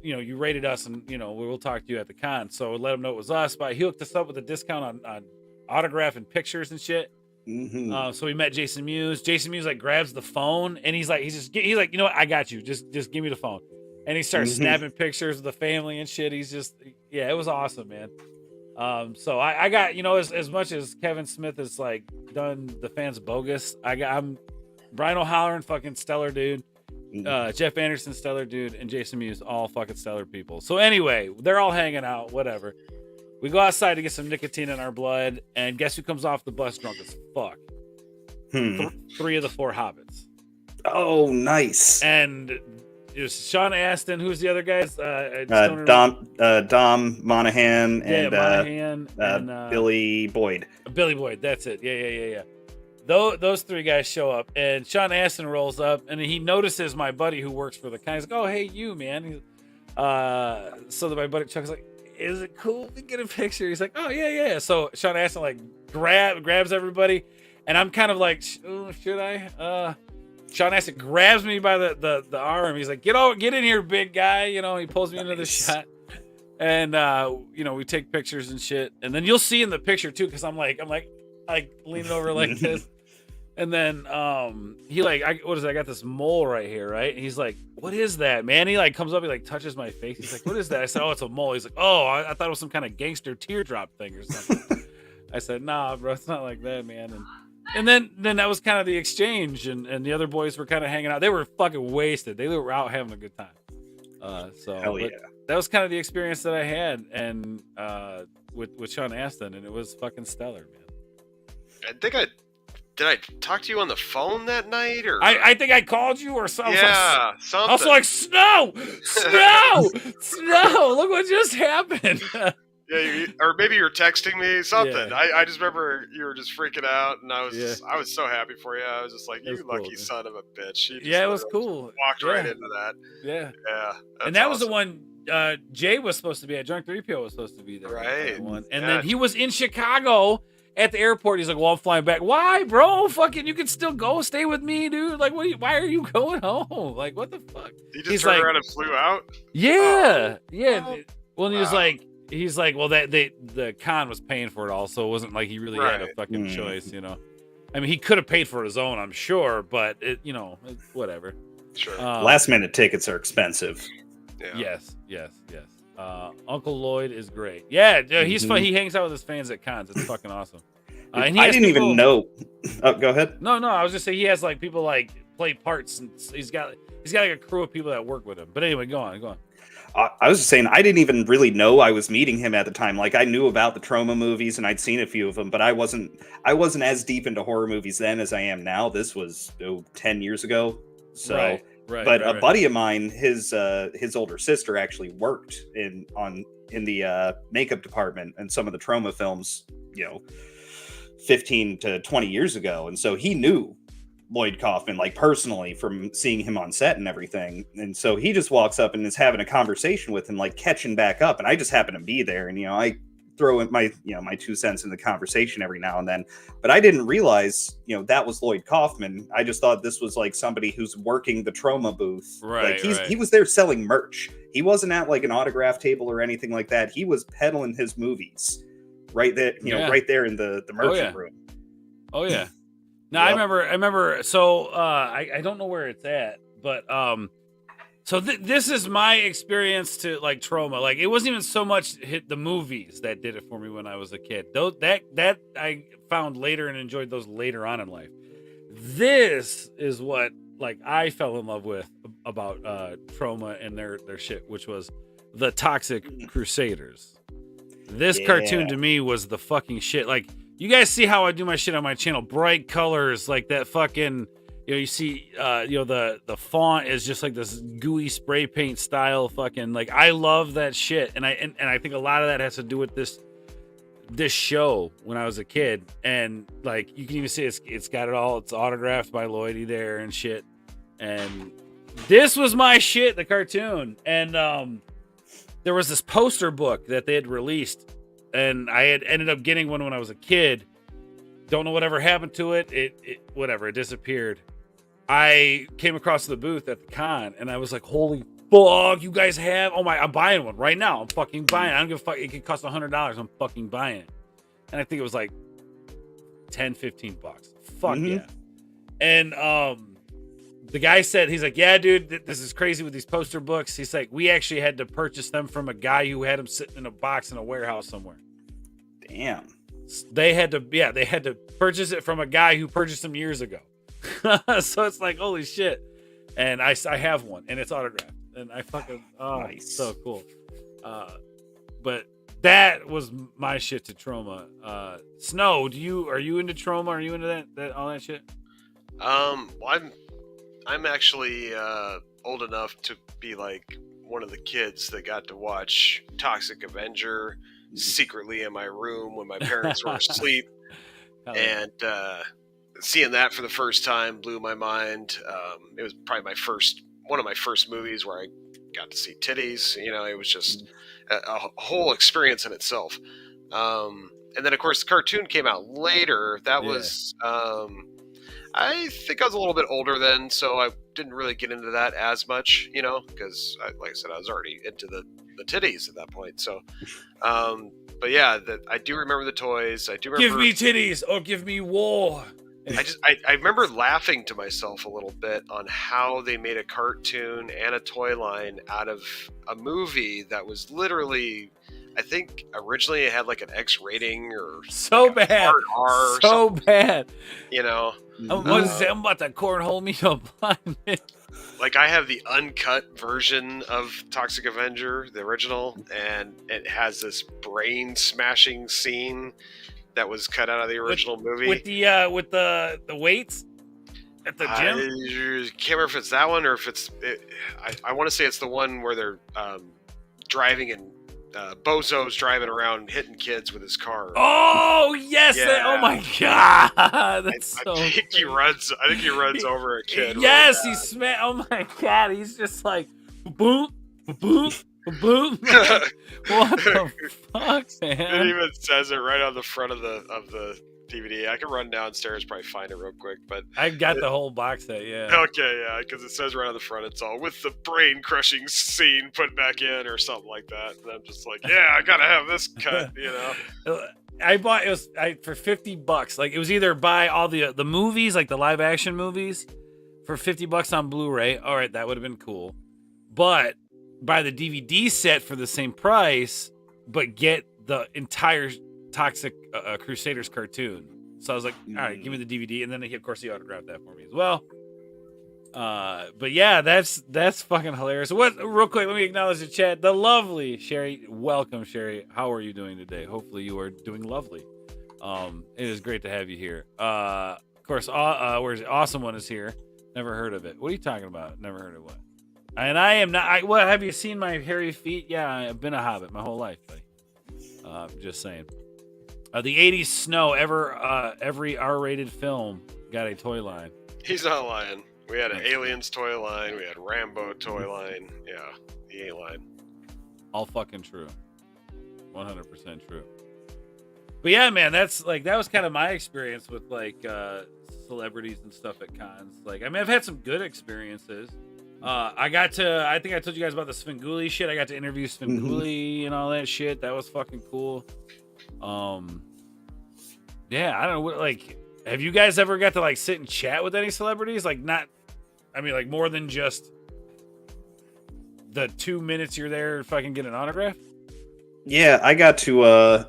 you rated us, and we'll talk to you at the con." So let him know it was us. But he hooked us up with a discount on autograph and pictures and shit. Mm-hmm. So we met Jason Mewes. Jason Mewes like grabs the phone, and he's like, you know what? I got you. Just give me the phone. And he starts snapping pictures of the family and shit. He's just, it was awesome, man. So I got, as much as Kevin Smith has like done the fans bogus, I'm Brian O'Halloran, fucking stellar dude. Jeff Anderson, stellar dude, and Jason Mewes, all fucking stellar people. So anyway, they're all hanging out, whatever. We go outside to get some nicotine in our blood, and guess who comes off the bus drunk as fuck? 3 of the 4 hobbits. Oh, nice. And it was Sean Astin. Who's the other guys? Dom Monahan and Monahan and Billy Boyd. Billy Boyd. That's it. Yeah. Those 3 guys show up, and Sean Astin rolls up, and he notices my buddy who works for the con. He's like, "Oh, hey, you, man." So that my buddy Chuck's like, "Is it cool if we get a picture?" He's like, "Oh, yeah." So Sean Astin like grabs everybody, and I'm kind of like, "Should I?" Sean Astin grabs me by the arm. He's like, get in here, big guy. He pulls me into the shot. And, we take pictures and shit. And then you'll see in the picture too, because I'm like leaning over like this. And then he like, I got this mole right here, right? And he's like, what is that, man? He like comes up, he like touches my face. He's like, what is that? I said, oh, it's a mole. He's like, oh, I thought it was some kind of gangster teardrop thing or something. I said, nah, bro, it's not like that, man. And then that was kind of the exchange, and the other boys were kind of hanging out. They were fucking wasted. They were out having a good time. Hell yeah. That was kind of the experience that I had, and with Sean Astin, and it was fucking stellar, man. Did I talk to you on the phone that night, or I think I called you or something. Yeah, something. I was like, snow. Look what just happened. Yeah, or maybe you were texting me something. Yeah. I just remember you were just freaking out, and I was so happy for you. I was just like, you lucky son of a bitch. It was cool. Walked right into that. Yeah. And that was the one. Jay was supposed to be at. Drunk 3PO was supposed to be there. Right. And then he was in Chicago at the airport. He's like, well, I'm flying back. Why, bro? Fucking, you can still go. Stay with me, dude. Like, why are you going home? Like, what the fuck? He just turned around and flew out? Yeah. Well, he was like, he's like, well, the con was paying for it all, so it wasn't like he really had a fucking choice, I mean, he could have paid for his own, I'm sure, but whatever. Sure. Last minute tickets are expensive. Yeah. Yes. Uncle Lloyd is great. Yeah, he's fun. He hangs out with his fans at cons. It's fucking awesome. And I didn't even know. Oh, go ahead. No, I was just saying he has like people like play parts, and he's got like a crew of people that work with him. But anyway, go on. I was just saying, I didn't even really know I was meeting him at the time. Like, I knew about the Troma movies and I'd seen a few of them, but I wasn't as deep into horror movies then as I am now. This was 10 years ago. So, right. A buddy of mine, his older sister actually worked in the makeup department in some of the Troma films, 15 to 20 years ago. And so he knew Lloyd Kaufman, like personally, from seeing him on set and everything. And so he just walks up and is having a conversation with him, like catching back up. And I just happen to be there, and I throw in my my 2 cents in the conversation every now and then. But I didn't realize that was Lloyd Kaufman. I just thought this was like somebody who's working the Troma booth. Right, like he was there selling merch. He wasn't at like an autograph table or anything like that. He was peddling his movies right there, right there in the merchant room. Oh yeah. No, Yep. I remember. So I don't know where it's at, but so this is my experience to like Troma. Like it wasn't even so much hit the movies that did it for me when I was a kid. Those that I found later and enjoyed those later on in life. This is what like I fell in love with about Troma and their shit, which was the Toxic Crusaders. This cartoon to me was the fucking shit. Like you guys see how I do my shit on my channel, bright colors, like that fucking. You see, the font is just like this gooey spray paint style fucking like I love that shit, and I think a lot of that has to do with this show when I was a kid, and like you can even see it's got it all. It's autographed by Lloydie there and shit, and this was my shit, the cartoon, and there was this poster book that they had released, and I had ended up getting one when I was a kid. Don't know whatever happened to it. It disappeared. I came across the booth at the con, and I was like, holy fuck, you guys have... Oh my, I'm buying one right now. I'm fucking buying it. I don't give a fuck. It could cost $100. I'm fucking buying it. And I think it was like 10, 15 bucks. Fuck yeah. And the guy said, he's like, yeah, dude, this is crazy with these poster books. He's like, we actually had to purchase them from a guy who had them sitting in a box in a warehouse somewhere. Damn. They had to purchase it from a guy who purchased them years ago. So it's like, holy shit. And I have one, and it's autographed, and I fucking nice. So cool. But that was my shit to Troma. Snow, are you into Troma? Are you into that all that shit? Well, I'm actually old enough to be like one of the kids that got to watch Toxic Avenger secretly in my room when my parents were asleep, and seeing that for the first time blew my mind. It was probably one of my first movies where I got to see titties. It was just a whole experience in itself. And then of course the cartoon came out later. That was I think I was a little bit older then, so I didn't really get into that as much, because like I said, I was already into the titties at that point. So, but yeah, I do remember the toys. I do remember. Give me titties or give me war. I remember laughing to myself a little bit on how they made a cartoon and a toy line out of a movie that was literally, I think originally it had like an X rating or so like bad, R so bad. I'm about to cornhole me to blind. Like I have the uncut version of Toxic Avenger, the original, and it has this brain smashing scene that was cut out of the original movie with the weights at the gym. I can't remember if it's that one or if it's. I want to say it's the one where they're driving and Bozo's driving around hitting kids with his car. Oh yes! Yeah. Oh my god! That's I think he runs over a kid. Yes, really oh my god! He's just like boom, boom. Boom! What the fuck, man? It even says it right on the front of the DVD. I can run downstairs, probably find it real quick, but I got the whole box set. Yeah. Okay, yeah, because it says right on the front, it's all with the brain crushing scene put back in or something like that. And I'm just like, yeah, I gotta have this cut, I bought for $50. Like it was either buy all the movies, like the live action movies, for $50 on Blu-ray. All right, that would have been cool, but buy the DVD set for the same price, but get the entire Toxic Crusaders cartoon. So I was like, all right, give me the DVD, and then of course he autographed that for me as well. But yeah, that's fucking hilarious. Real quick, let me acknowledge the chat. The lovely Sherry, welcome Sherry. How are you doing today? Hopefully you are doing lovely. It is great to have you here. Of course, where's Awesome One is here. Never heard of it. What are you talking about? Never heard of what? And I am not. Well, have you seen my hairy feet? Yeah, I've been a hobbit my whole life, buddy. Just saying. The '80s Snow. Every R-rated film got a toy line. He's not lying. We had an Aliens toy line. We had Rambo toy line. Yeah, he ain't lying. All fucking true. 100% true. But yeah, man, that was kind of my experience with like celebrities and stuff at cons. Like, I mean, I've had some good experiences. I think I told you guys about the Svengoolie shit. I got to interview Svengoolie and all that shit. That was fucking cool. Yeah, I don't know. Like, have you guys ever got to like sit and chat with any celebrities? Like, like more than just the 2 minutes you're there, fucking get an autograph. Yeah, I got to.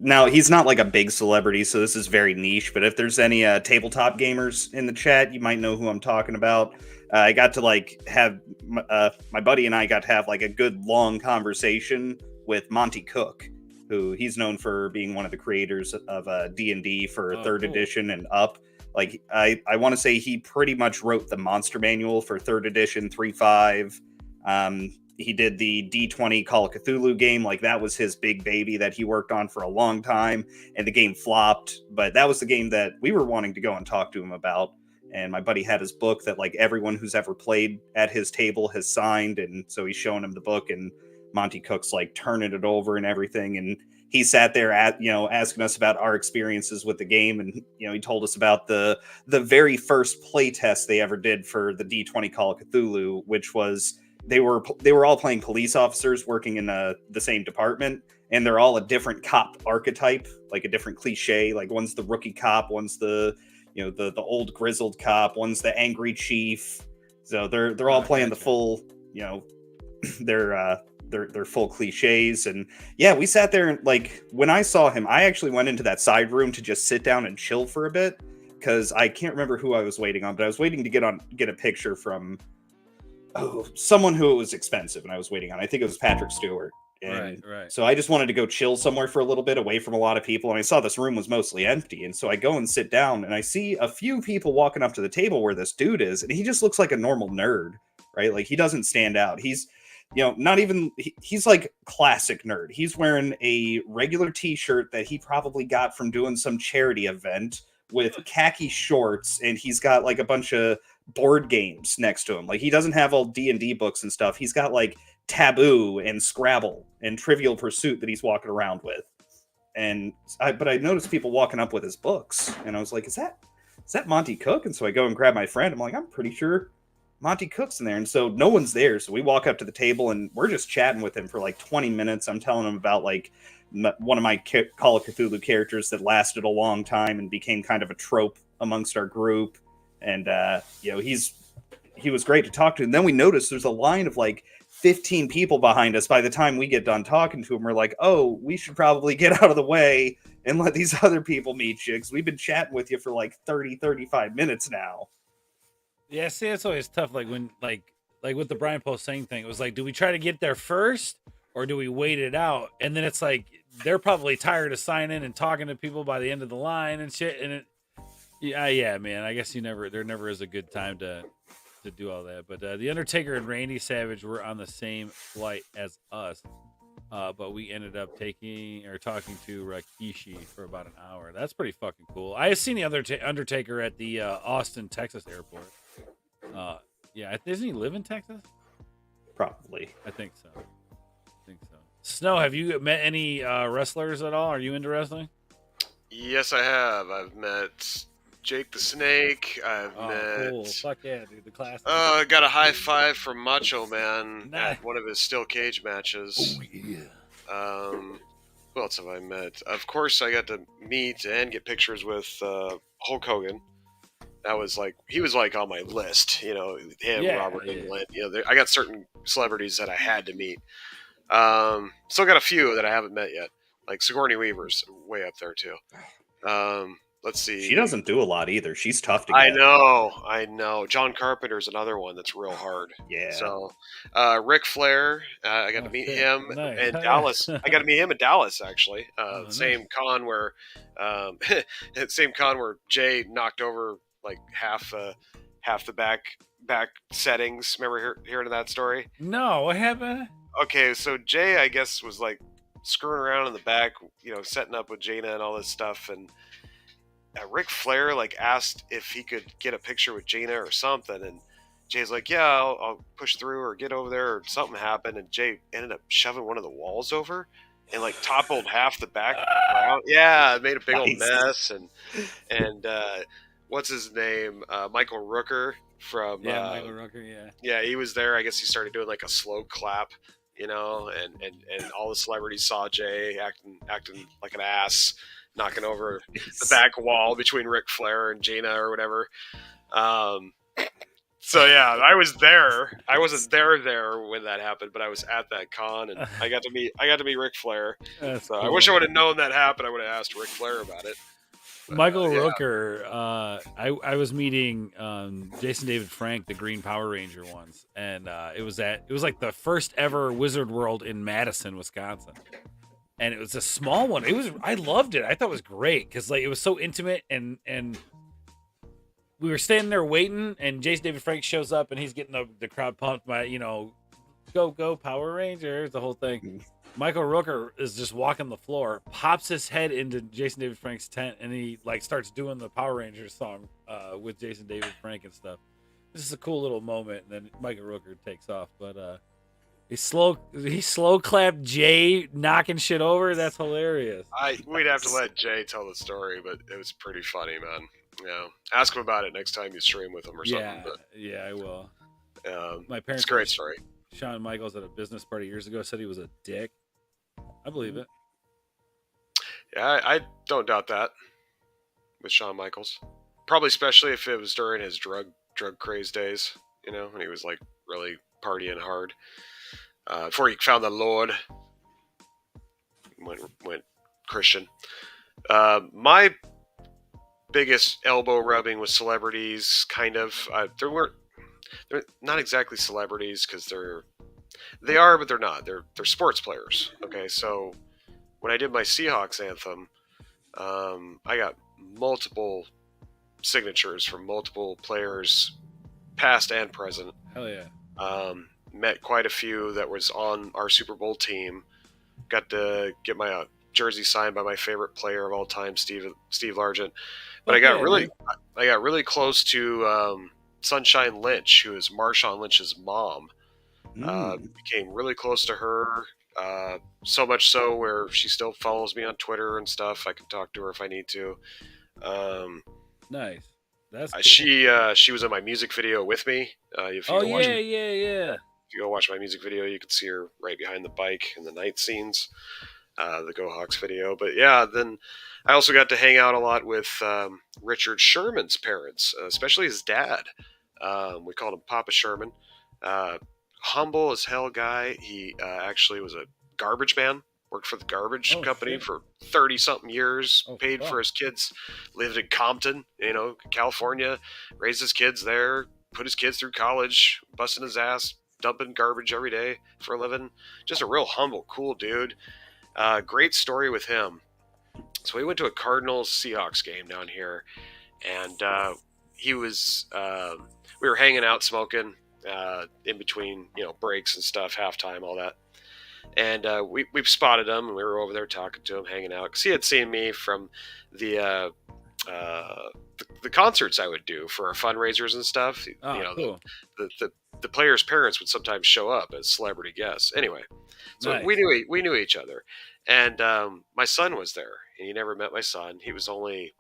Now he's not like a big celebrity, so this is very niche. But if there's any tabletop gamers in the chat, you might know who I'm talking about. I got to like have my buddy and I got to have like a good long conversation with Monty Cook, who he's known for being one of the creators of D&D for third edition and up. Like I want to say he pretty much wrote the monster manual for third edition 3.5. He did the D20 Call of Cthulhu game. Like that was his big baby that he worked on for a long time, and the game flopped. But that was the game that we were wanting to go and talk to him about. And my buddy had his book that like everyone who's ever played at his table has signed. And so he's showing him the book, and Monty Cook's like turning it over and everything. And he sat there asking us about our experiences with the game. And, he told us about the very first play test they ever did for the D20 Call of Cthulhu, which was they were all playing police officers working in the same department. And they're all a different cop archetype, like a different cliche. Like one's the rookie cop, one's the old grizzled cop, one's the angry chief. So they're all playing the full, their full cliches. And yeah, we sat there and like when I saw him, I actually went into that side room to just sit down and chill for a bit because I can't remember who I was waiting on, but I was waiting to get a picture from someone who was expensive, and I was waiting on. I think it was Patrick Stewart. And right. So I just wanted to go chill somewhere for a little bit away from a lot of people. And I saw this room was mostly empty. And so I go and sit down and I see a few people walking up to the table where this dude is. And he just looks like a normal nerd, right? Like he doesn't stand out. He's, he's like classic nerd. He's wearing a regular t-shirt that he probably got from doing some charity event with khaki shorts. And he's got like a bunch of board games next to him. Like he doesn't have all D&D books and stuff. He's got like Taboo and Scrabble and Trivial Pursuit that he's walking around with. But I noticed people walking up with his books, and I was like, is that Monty Cook? And so I go and grab my friend. I'm like, I'm pretty sure Monty Cook's in there. And so no one's there. So we walk up to the table and we're just chatting with him for like 20 minutes. I'm telling him about like one of my Call of Cthulhu characters that lasted a long time and became kind of a trope amongst our group. And, he was great to talk to. And then we noticed there's a line of like 15 people behind us. By the time we get done talking to him, we're like, oh, we should probably get out of the way and let these other people meet you, because we've been chatting with you for like 35 minutes now. Yeah, see, it's always tough. Like when, like with the Brian Posehn thing, it was like, do we try to get there first or do we wait it out? And then it's like, they're probably tired of signing and talking to people by the end of the line and shit. And yeah, man, I guess there never is a good time to do all that. But the Undertaker and Randy Savage were on the same flight as us, but we ended up talking to Rikishi for about an hour. That's pretty fucking cool. I have seen the Undertaker at the Austin, Texas airport. Yeah, doesn't he live in Texas? Probably. I think so. Snow, have you met any wrestlers at all? Are you into wrestling? Yes, I have. I've met Jake the Snake. I've met. Cool. Fuck yeah, dude. The classic. I got a high five from Macho Man at one of his steel cage matches. Oh, yeah. Who else have I met? Of course, I got to meet and get pictures with Hulk Hogan. That was like, he was like on my list, him, Robert England. I got certain celebrities that I had to meet. Still got a few that I haven't met yet. Like Sigourney Weaver's way up there too. Let's see. She doesn't do a lot either. She's tough to get. I know. John Carpenter's another one that's real hard. Yeah. So, Ric Flair, I got to meet him in Dallas. I got to meet him in Dallas, actually. Same con where Jay knocked over like half the back settings. Remember hearing of that story? No, what happened? Okay, so Jay, I guess, was like screwing around in the back, setting up with Jaina and all this stuff, and Ric Flair like asked if he could get a picture with Gina or something, and Jay's like, "Yeah, I'll push through or get over there," or something happened, and Jay ended up shoving one of the walls over and like toppled half the background. Yeah, it made a big old Nice. mess, and what's his name? Michael Rooker from Michael Rooker, yeah. yeah, he was there. I guess he started doing like a slow clap, and all the celebrities saw Jay acting like an ass, knocking over the back wall between Ric Flair and Gina or whatever. So yeah, I was there. I wasn't there when that happened, but I was at that con, and I got to meet Ric Flair. That's So cool. I wish I would have known that happened. I would have asked Ric Flair about it. But, Michael yeah. Rooker, I was meeting Jason David Frank, the Green Power Ranger once, and it was like the first ever Wizard World in Madison, Wisconsin, and it was a small one. I loved it. I thought it was great because like it was so intimate, and we were standing there waiting, and Jason David Frank shows up, and he's getting the crowd pumped by go Power Rangers, the whole thing. Michael Rooker is just walking the floor, pops his head into Jason David Frank's tent, and he like starts doing the Power Rangers song with Jason David Frank and stuff. This is a cool little moment, and then Michael Rooker takes off. But he slow clapped Jay, knocking shit over. That's hilarious. We'd have to let Jay tell the story, but it was pretty funny, man. Ask him about it next time you stream with him or something. Yeah, I will. My parents. It's a great story. Shawn Michaels at a business party years ago said he was a dick. I believe it. Yeah, I don't doubt that with Shawn Michaels. Probably especially if it was during his drug craze days, when he was like really partying hard. Before he found the Lord, went Christian. My biggest elbow rubbing with celebrities, kind of. They're not exactly celebrities because they are, but they're not. They're sports players. Okay, so when I did my Seahawks anthem, I got multiple signatures from multiple players, past and present. Hell yeah. Met quite a few that was on our Super Bowl team. Got to get my jersey signed by my favorite player of all time, Steve Largent. But I got really close to Sunshine Lynch, who is Marshawn Lynch's mom. Became really close to her, so much so where she still follows me on Twitter and stuff. I can talk to her if I need to. Nice. That's cool. She was in my music video with me. If you go watch my music video, you can see her right behind the bike in the night scenes. The Go Hawks video. But yeah, then I also got to hang out a lot with Richard Sherman's parents, especially his dad. We called him Papa Sherman. Humble as hell guy. He actually was a garbage man, worked for the garbage company for 30-something years, paid for his kids, lived in Compton, California, raised his kids there, put his kids through college, busting his ass, dumping garbage every day for a living. Just a real humble, cool dude. Great story with him. So we went to a Cardinals Seahawks game down here, and he was. We were hanging out, smoking in between, breaks and stuff, halftime, all that. And we spotted him, and we were over there talking to him, hanging out, because he had seen me from the concerts I would do for our fundraisers and stuff. Cool. The players' parents would sometimes show up as celebrity guests. Anyway, so Nice. we knew each other, and my son was there, and he never met my son. He was only,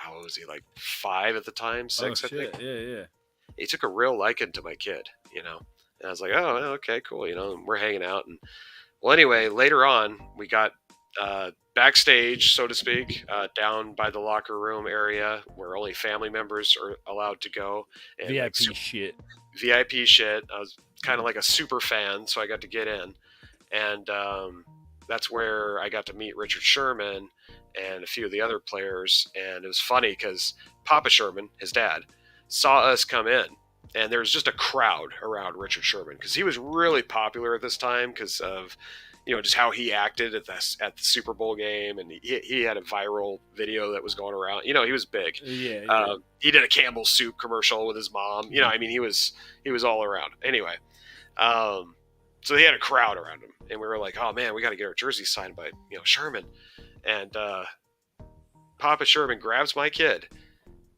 what was he, like 5 at the time, 6, I think. Yeah. He took a real liking to my kid, and I was like, oh, okay, cool, and we're hanging out, and well, anyway, later on, we got backstage, so to speak, down by the locker room area where only family members are allowed to go. And VIP shit. VIP shit. I was kind of like a super fan, so I got to get in. And that's where I got to meet Richard Sherman and a few of the other players. And it was funny because Papa Sherman, his dad, saw us come in. And there was just a crowd around Richard Sherman because he was really popular at this time because of, just how he acted at the Super Bowl game, and he had a viral video that was going around. He was big. Yeah. He did a Campbell soup commercial with his mom. He was all around. Anyway, so he had a crowd around him, and we were like, oh man, we got to get our jersey signed by Sherman, and Papa Sherman grabs my kid,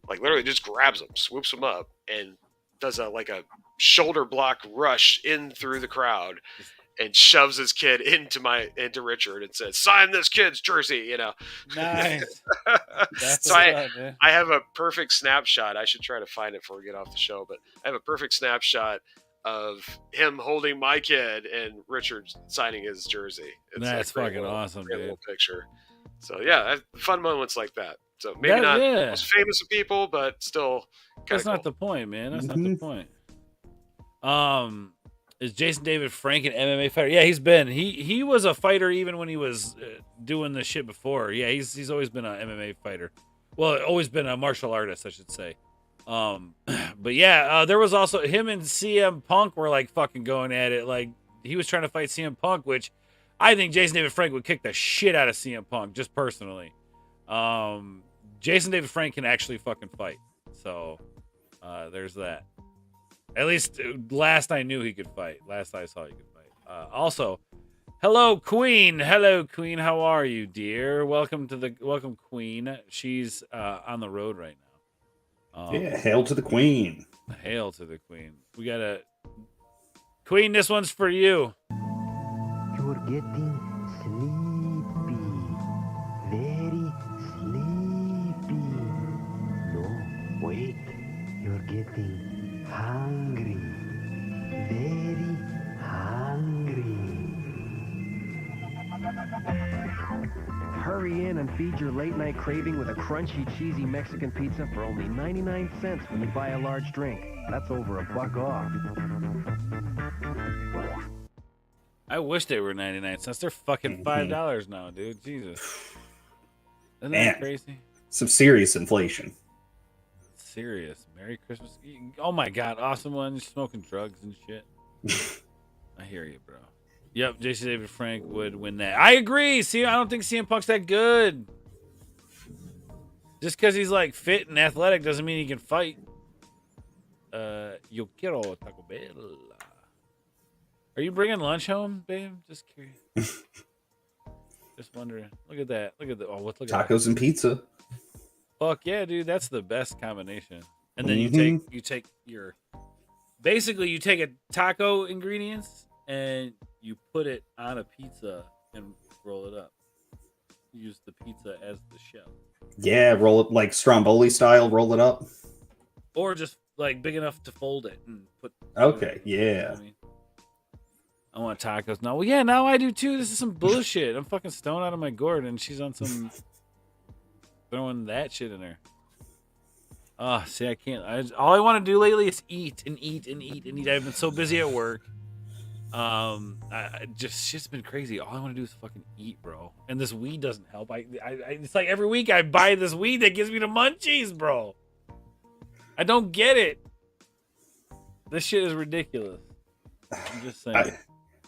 like literally just grabs him, swoops him up, and does a shoulder block rush in through the crowd and shoves his kid into Richard and says, "Sign this kid's jersey," Nice. That's So what's up, man. I have a perfect snapshot. I should try to find it before we get off the show, but I have a perfect snapshot of him holding my kid and Richard signing his jersey. That's fucking awesome, great dude. little picture. So yeah, fun moments like that. So maybe not the most famous of people, but still. That's cool. not the point, man. That's not the point. Is Jason David Frank an MMA fighter? Yeah, he's been. He was a fighter even when he was doing this shit before. Yeah, he's always been an MMA fighter. Well, always been a martial artist, I should say. But yeah, there was also him and CM Punk were like fucking going at it. Like he was trying to fight CM Punk, which I think Jason David Frank would kick the shit out of CM Punk, just personally. Jason David Frank can actually fucking fight. So there's that. At least last I knew he could fight. Last I saw he could fight. Also, hello Queen. Hello Queen. How are you, dear? Welcome Queen. She's on the road right now. Yeah, hail to the Queen. Hail to the Queen. We got a Queen. This one's for you. You're getting sleepy. Very sleepy. No, wait. You're getting hungry. Very hungry. Hurry in and feed your late night craving with a crunchy, cheesy Mexican pizza for only 99 cents when you buy a large drink. That's over $1 off. I wish they were 99 cents. They're fucking $5 now, dude. Jesus. Isn't that crazy? Some serious inflation. Serious. Merry Christmas. Oh my God. Awesome one. Smoking drugs and shit. I hear you, bro. Yep. Jason David Frank would win that. I agree. See, I don't think CM Punk's that good. Just because he's like fit and athletic doesn't mean he can fight. Yo quiero Taco Bell. Are you bringing lunch home, babe? Just curious. Just wondering. Look at that. Look at the. Oh, look at tacos that. And pizza. Fuck yeah, dude. That's the best combination. And then you take your. Basically, you take a taco ingredients and you put it on a pizza and roll it up. Use the pizza as the shell. Yeah, roll it like Stromboli style. Roll it up. Or just like big enough to fold it and put. Okay, yeah. You know what I mean? I want tacos now. Well, yeah, now I do too. This is some bullshit. I'm fucking stoned out of my gourd, and she's on some throwing that shit in there. Oh, see, I can't. All I want to do lately is eat and eat and eat and eat. I've been so busy at work. Shit's been crazy. All I want to do is fucking eat, bro. And this weed doesn't help. It's like every week I buy this weed that gives me the munchies, bro. I don't get it. This shit is ridiculous. I'm just saying.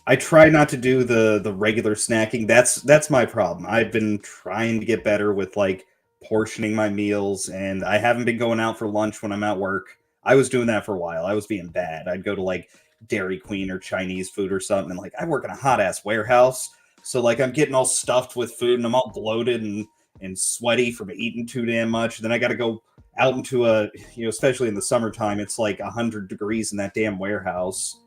I try not to do the regular snacking. That's my problem. I've been trying to get better with like portioning my meals, and I haven't been going out for lunch when I'm at work. I was doing that for a while. I was being bad. I'd go to like Dairy Queen or Chinese food or something, and like I work in a hot ass warehouse, so like I'm getting all stuffed with food and I'm all bloated and sweaty from eating too damn much. Then I got to go out into especially in the summertime, it's like 100 degrees in that damn warehouse.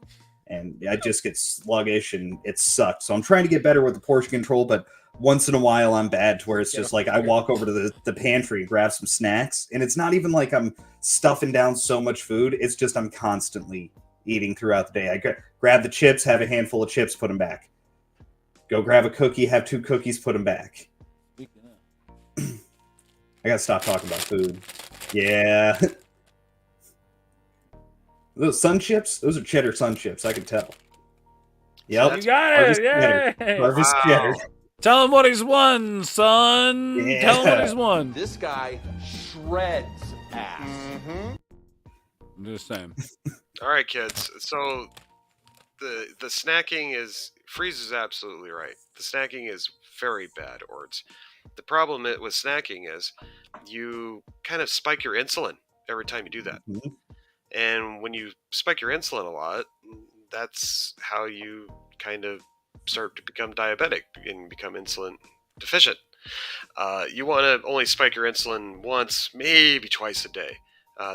And I just get sluggish and it sucks. So I'm trying to get better with the portion control, but once in a while I'm bad to where it's just like I walk over to the pantry and grab some snacks. And it's not even like I'm stuffing down so much food. It's just I'm constantly eating throughout the day. I grab the chips, have a handful of chips, put them back. Go grab a cookie, have 2 cookies, put them back. I got to stop talking about food. Yeah. Those Sun Chips? Those are cheddar Sun Chips. I can tell. Yep. You got it. Yeah. Harvest cheddar. Tell him what he's won, son. Yeah. Tell him what he's won. This guy shreds ass. I'm just saying. All right, kids. So the snacking is Freeze is absolutely right. The snacking is very bad, Ords. The problem with snacking is you kind of spike your insulin every time you do that. Mm-hmm. And when you spike your insulin a lot, that's how you kind of start to become diabetic and become insulin deficient. You want to only spike your insulin once, maybe twice a day.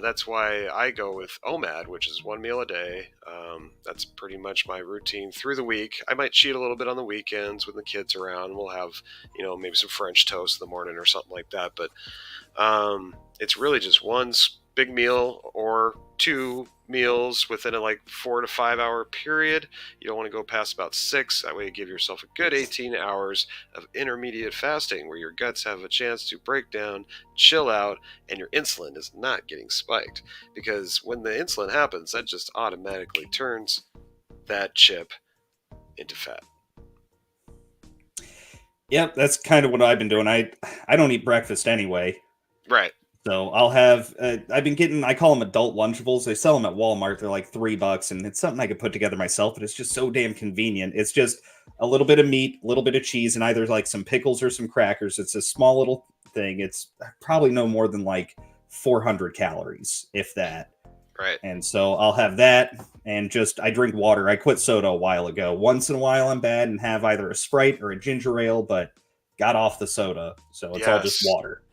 That's why I go with OMAD, which is 1 meal a day. That's pretty much my routine through the week. I might cheat a little bit on the weekends when the kids are around. We'll have, maybe some French toast in the morning or something like that. But it's really just one big meal or 2 meals within a 4 to 5 hour period. You don't want to go past about 6. That way you give yourself a good 18 hours of intermediate fasting where your guts have a chance to break down, chill out, and your insulin is not getting spiked. Because when the insulin happens, that just automatically turns that chip into fat. Yep, that's kind of what I've been doing. I don't eat breakfast anyway. Right. So I'll have, I've been getting, I call them adult Lunchables. They sell them at Walmart. They're like $3, and it's something I could put together myself, but it's just so damn convenient. It's just a little bit of meat, a little bit of cheese, and either some pickles or some crackers. It's a small little thing. It's probably no more than 400 calories, if that. Right. And so I'll have that, and I drink water. I quit soda a while ago. Once in a while I'm bad and have either a Sprite or a ginger ale, but got off the soda. So it's all just water.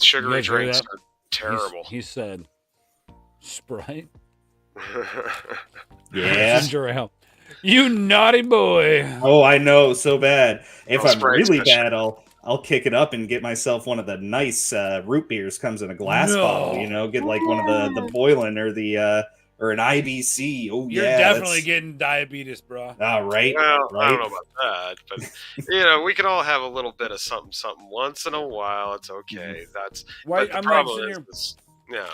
Sugary drinks are terrible. He said Sprite. Yeah. Ginger ale. You naughty boy. Oh, I know, so bad. If I'm Sprite's really special. bad, I'll kick it up and get myself one of the nice root beers. Comes in a glass bottle, get one of the Boylan or the or an IBC. Oh, You're definitely getting diabetes, bro. All right. Well, right. I don't know about that, but we can all have a little bit of something once in a while. It's okay. That's why the I'm problem sitting here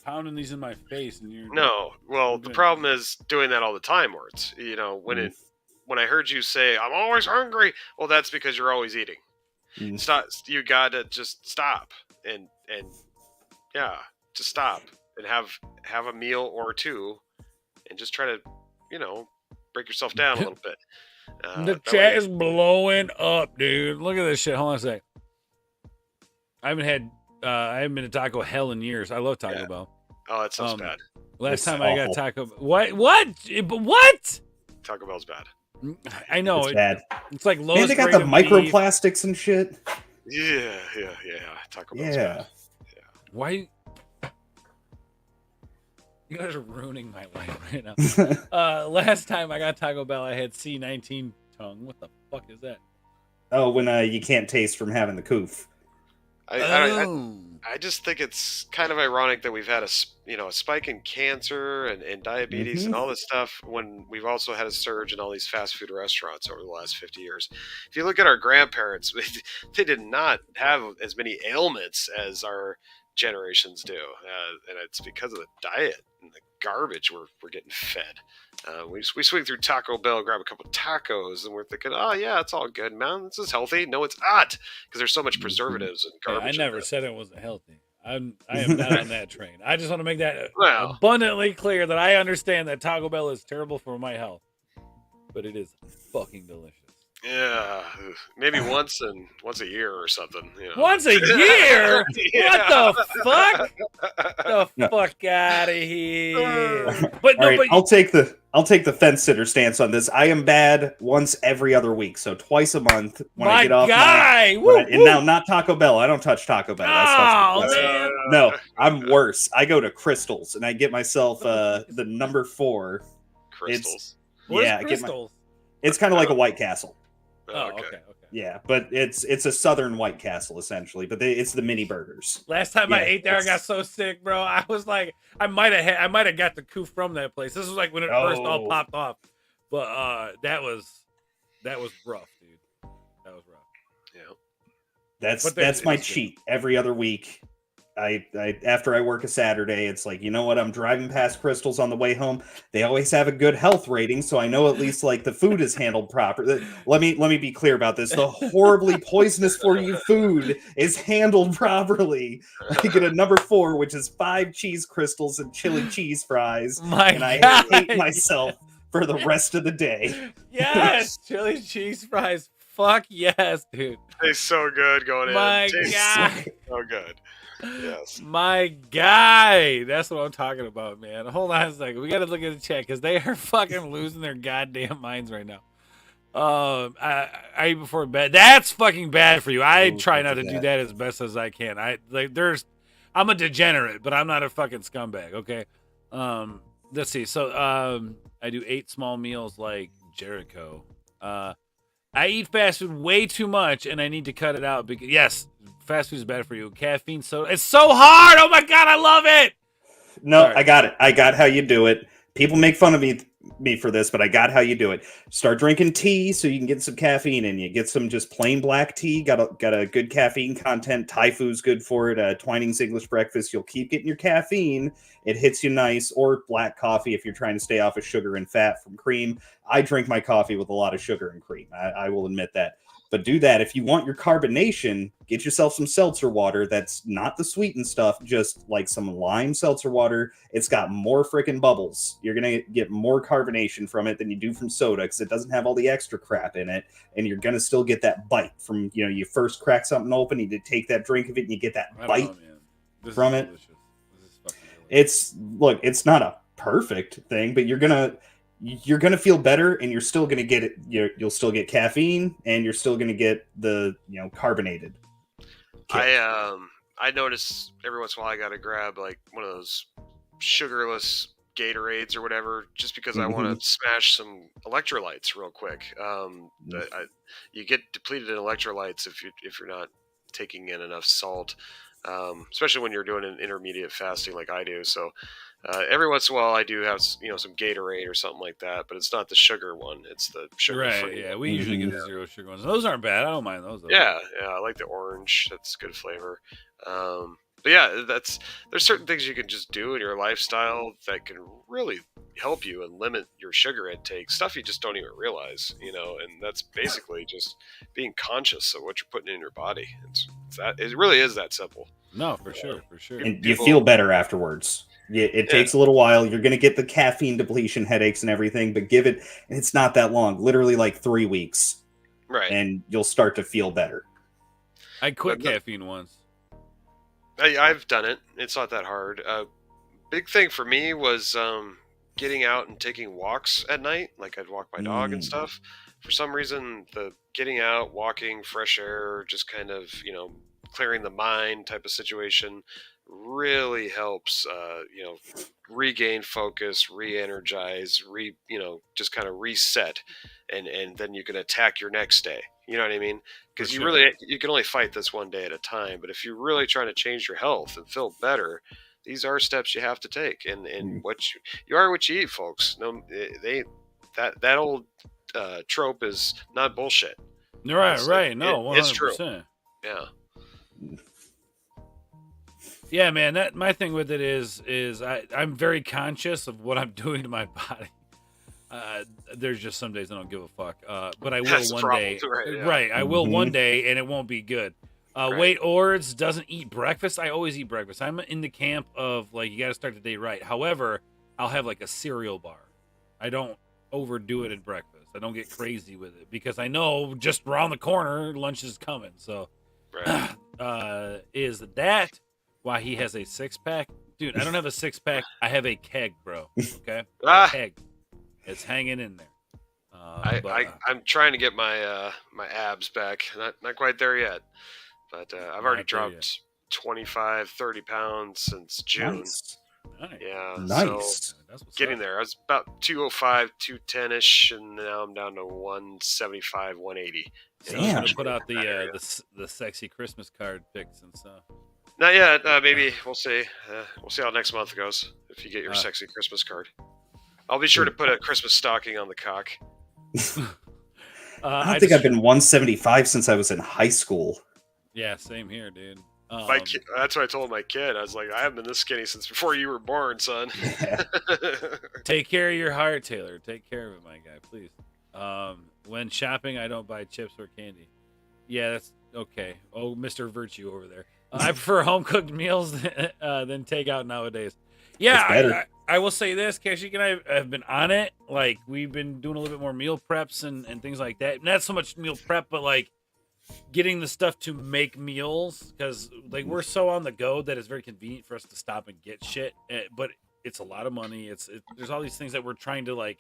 pounding these in my face, and you're no. Well, the problem is doing that all the time. Where it's when I heard you say I'm always hungry, well, that's because you're always eating. Stop. You gotta just stop and just stop and have a meal or two, and just try to break yourself down a little bit. The chat is blowing up, dude. Look at this shit. Hold on a sec. I haven't been to Taco Hell in years. I love Taco Bell. Oh, that sounds bad. Last time awful. I got Taco Bell. What? Taco Bell's bad. I know. It's bad. It's like lowest And they got grade the of microplastics and shit. Yeah. Taco Bell's bad. Yeah. Why? You guys are ruining my life right now. Last time I got Taco Bell, I had C19 tongue. What the fuck is that? Oh, when you can't taste from having the coof. I just think it's kind of ironic that we've had a spike in cancer and diabetes and all this stuff when we've also had a surge in all these fast food restaurants over the last 50 years. If you look at our grandparents, they did not have as many ailments as our generations do, and it's because of the diet and the garbage we're getting fed. We swing through Taco Bell, grab a couple of tacos, and we're thinking, oh yeah, it's all good, man. This is healthy. No, it's not, because there's so much preservatives and garbage. I never said it wasn't healthy. I am not on that train. I just want to make that abundantly clear that I understand that Taco Bell is terrible for my health, but it is fucking delicious. Yeah, maybe once a year or something. Once a year? What the fuck? The fuck out of here! But all right, I'll take the fence sitter stance on this. I am bad once every other week, so twice a month when I get off and now not Taco Bell. I don't touch Taco Bell. Man. No, I'm worse. I go to Crystals and I get myself the number 4. Crystals. Crystals? It's kind of like a White Castle. Oh, okay. Yeah, but it's a Southern White Castle essentially, but it's the mini burgers. Last time I ate there, I got so sick, bro. I was like, I might have got the coup from that place. This was like when it first all popped off, but that was rough, dude. That was rough. Yeah, that's my cheat every other week. I after I work a Saturday, it's like, you know what? I'm driving past Crystals on the way home. They always have a good health rating, so I know at least the food is handled properly. Let me be clear about this. The horribly poisonous for you food is handled properly. I get a number 4, which is 5 cheese crystals and chili cheese fries, and I hate myself for the rest of the day. Yes, chili cheese fries. Fuck yes, dude. Tastes so good going in. My God. So good. Yes. My guy. That's what I'm talking about, man. Hold on a second. We got to look at the chat because they are fucking losing their goddamn minds right now. I eat before bed. That's fucking bad for you. I Oh, try look not at to do that. that as best as I can. I'm a degenerate, but I'm not a fucking scumbag. Okay. Let's see. So, I do 8 small meals like Jericho. I eat fast food way too much, and I need to cut it out because yes, fast food is bad for you. Caffeine, so it's so hard. Oh my god, I love it. No, Sorry. I got it. I got how you do it. People make fun of me for this, but I got how you do it. Start drinking tea so you can get some caffeine in you. Get some just plain black tea. Got a good caffeine content. Thai food's good for it. Twining's English breakfast. You'll keep getting your caffeine. It hits you nice. Or black coffee if you're trying to stay off of sugar and fat from cream. I drink my coffee with a lot of sugar and cream. I will admit that. But do that. If you want your carbonation, get yourself some seltzer water. That's not the sweetened stuff, just like some lime seltzer water. It's got more freaking bubbles. You're going to get more carbonation from it than you do from soda because it doesn't have all the extra crap in it. And you're going to still get that bite from, you first crack something open, you take that drink of it, and you get that I don't bite know, man. This from is it. delicious. This is fucking delicious. It's not a perfect thing, but you're gonna feel better, and you're still gonna get it. You'll still get caffeine, and you're still gonna get the carbonated kick. I notice every once in a while I gotta grab like one of those sugarless Gatorades or whatever, just because I want to smash some electrolytes real quick. You get depleted in electrolytes if you're not taking in enough salt, especially when you're doing an intermediate fasting like I do. So every once in a while I do have some Gatorade or something like that, but it's not the sugar one; it's the sugar Right, free. yeah. We usually get the zero sugar ones. Those aren't bad. I don't mind those. Though. Yeah, I like the orange. That's good flavor. But yeah, there's certain things you can just do in your lifestyle that can really help you and limit your sugar intake. Stuff you just don't even realize, and that's basically just being conscious of what you're putting in your body. It really is that simple. No, for sure, for sure. And you feel better afterwards. It takes a little while. You're going to get the caffeine depletion headaches and everything, but and it's not that long, literally like 3 weeks. Right. And you'll start to feel better. I quit caffeine once. I've done it. It's not that hard. Big thing for me was getting out and taking walks at night. Like I'd walk my dog and stuff. For some reason, the getting out, walking, fresh air, just kind of, clearing the mind type of situation really helps, regain focus, re-energize, just kind of reset, and then you can attack your next day. You know what I mean? Because you can only fight this one day at a time. But if you're really trying to change your health and feel better, these are steps you have to take. And what you are what you eat, folks. No, that old trope is not bullshit. Right. No, 100%. It's true. Yeah. Yeah, man. My thing with it is I'm very conscious of what I'm doing to my body. There's just some days I don't give a fuck. But I will one day. Right. I will one day, and it won't be good. Wait, Ords doesn't eat breakfast. I always eat breakfast. I'm in the camp of like you got to start the day right. However, I'll have like a cereal bar. I don't overdo it at breakfast. I don't get crazy with it because I know just around the corner lunch is coming. So, is that why he has a 6-pack? Dude, I don't have a 6-pack. I have a keg, bro. Okay, a keg. It's hanging in there. I'm trying to get my my abs back. Not quite there yet, but I've already dropped 25, 30 pounds since June. Nice. Yeah, nice. So getting there. I was about 205, 210ish, and now I'm down to 175, 180. So I'm gonna put out the sexy Christmas card pics and stuff. Not yet. Maybe we'll see. We'll see how next month goes. If you get your sexy Christmas card, I'll be sure to put a Christmas stocking on the cock. I don't think I've been 175 since I was in high school. Yeah, same here, dude. That's what I told my kid. I was like, I haven't been this skinny since before you were born, son. Yeah. Take care of your heart, Taylor. Take care of it, my guy, please. When shopping, I don't buy chips or candy. Yeah, that's okay. Oh, Mr. Virtue over there. I prefer home-cooked meals than takeout nowadays. Yeah, I will say this. Kashik and I have been on it. Like, we've been doing a little bit more meal preps and things like that. Not so much meal prep, but, like, getting the stuff to make meals. Because, like, we're so on the go that it's very convenient for us to stop and get shit. But it's a lot of money. There's all these things that we're trying to, like,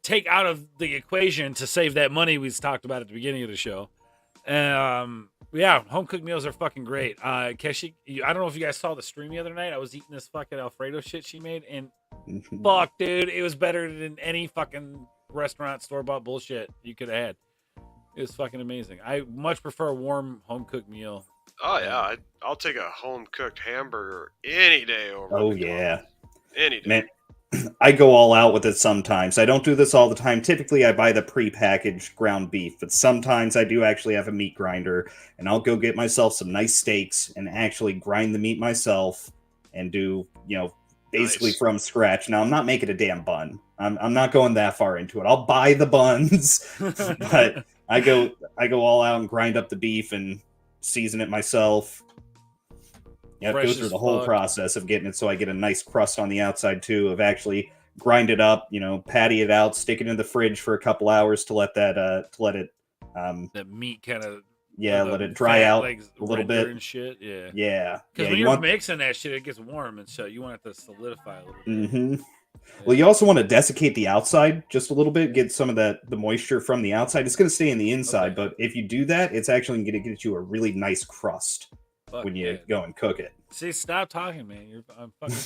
take out of the equation to save that money we talked about at the beginning of the show. Yeah, home cooked meals are fucking great. Keshi, I don't know if you guys saw the stream the other night. I was eating this fucking Alfredo shit she made, and fuck, dude, it was better than any fucking restaurant store-bought bullshit you could have had. It was fucking amazing. I much prefer a warm home cooked meal. Oh yeah, I'll take a home cooked hamburger any day over. Oh yeah, any day. Man, I go all out with it sometimes. I don't do this all the time. Typically, I buy the prepackaged ground beef, but sometimes I do actually have a meat grinder, and I'll go get myself some nice steaks and actually grind the meat myself and do, basically from scratch. Now, I'm not making a damn bun. I'm not going that far into it. I'll buy the buns, but I go all out and grind up the beef and season it myself. Yeah, it goes through the whole process of getting it so I get a nice crust on the outside too, of actually grind it up, patty it out, stick it in the fridge for a couple hours to let that that meat kind of let it dry out a little bit and shit. Yeah. Because when you're mixing that shit, it gets warm and so you want it to solidify a little bit. Mm-hmm. Well, you also want to desiccate the outside just a little bit, get some of the moisture from the outside. It's going to stay in the inside, but if you do that, it's actually going to get you a really nice crust when you go and cook it. See, stop talking, man. I'm fucking.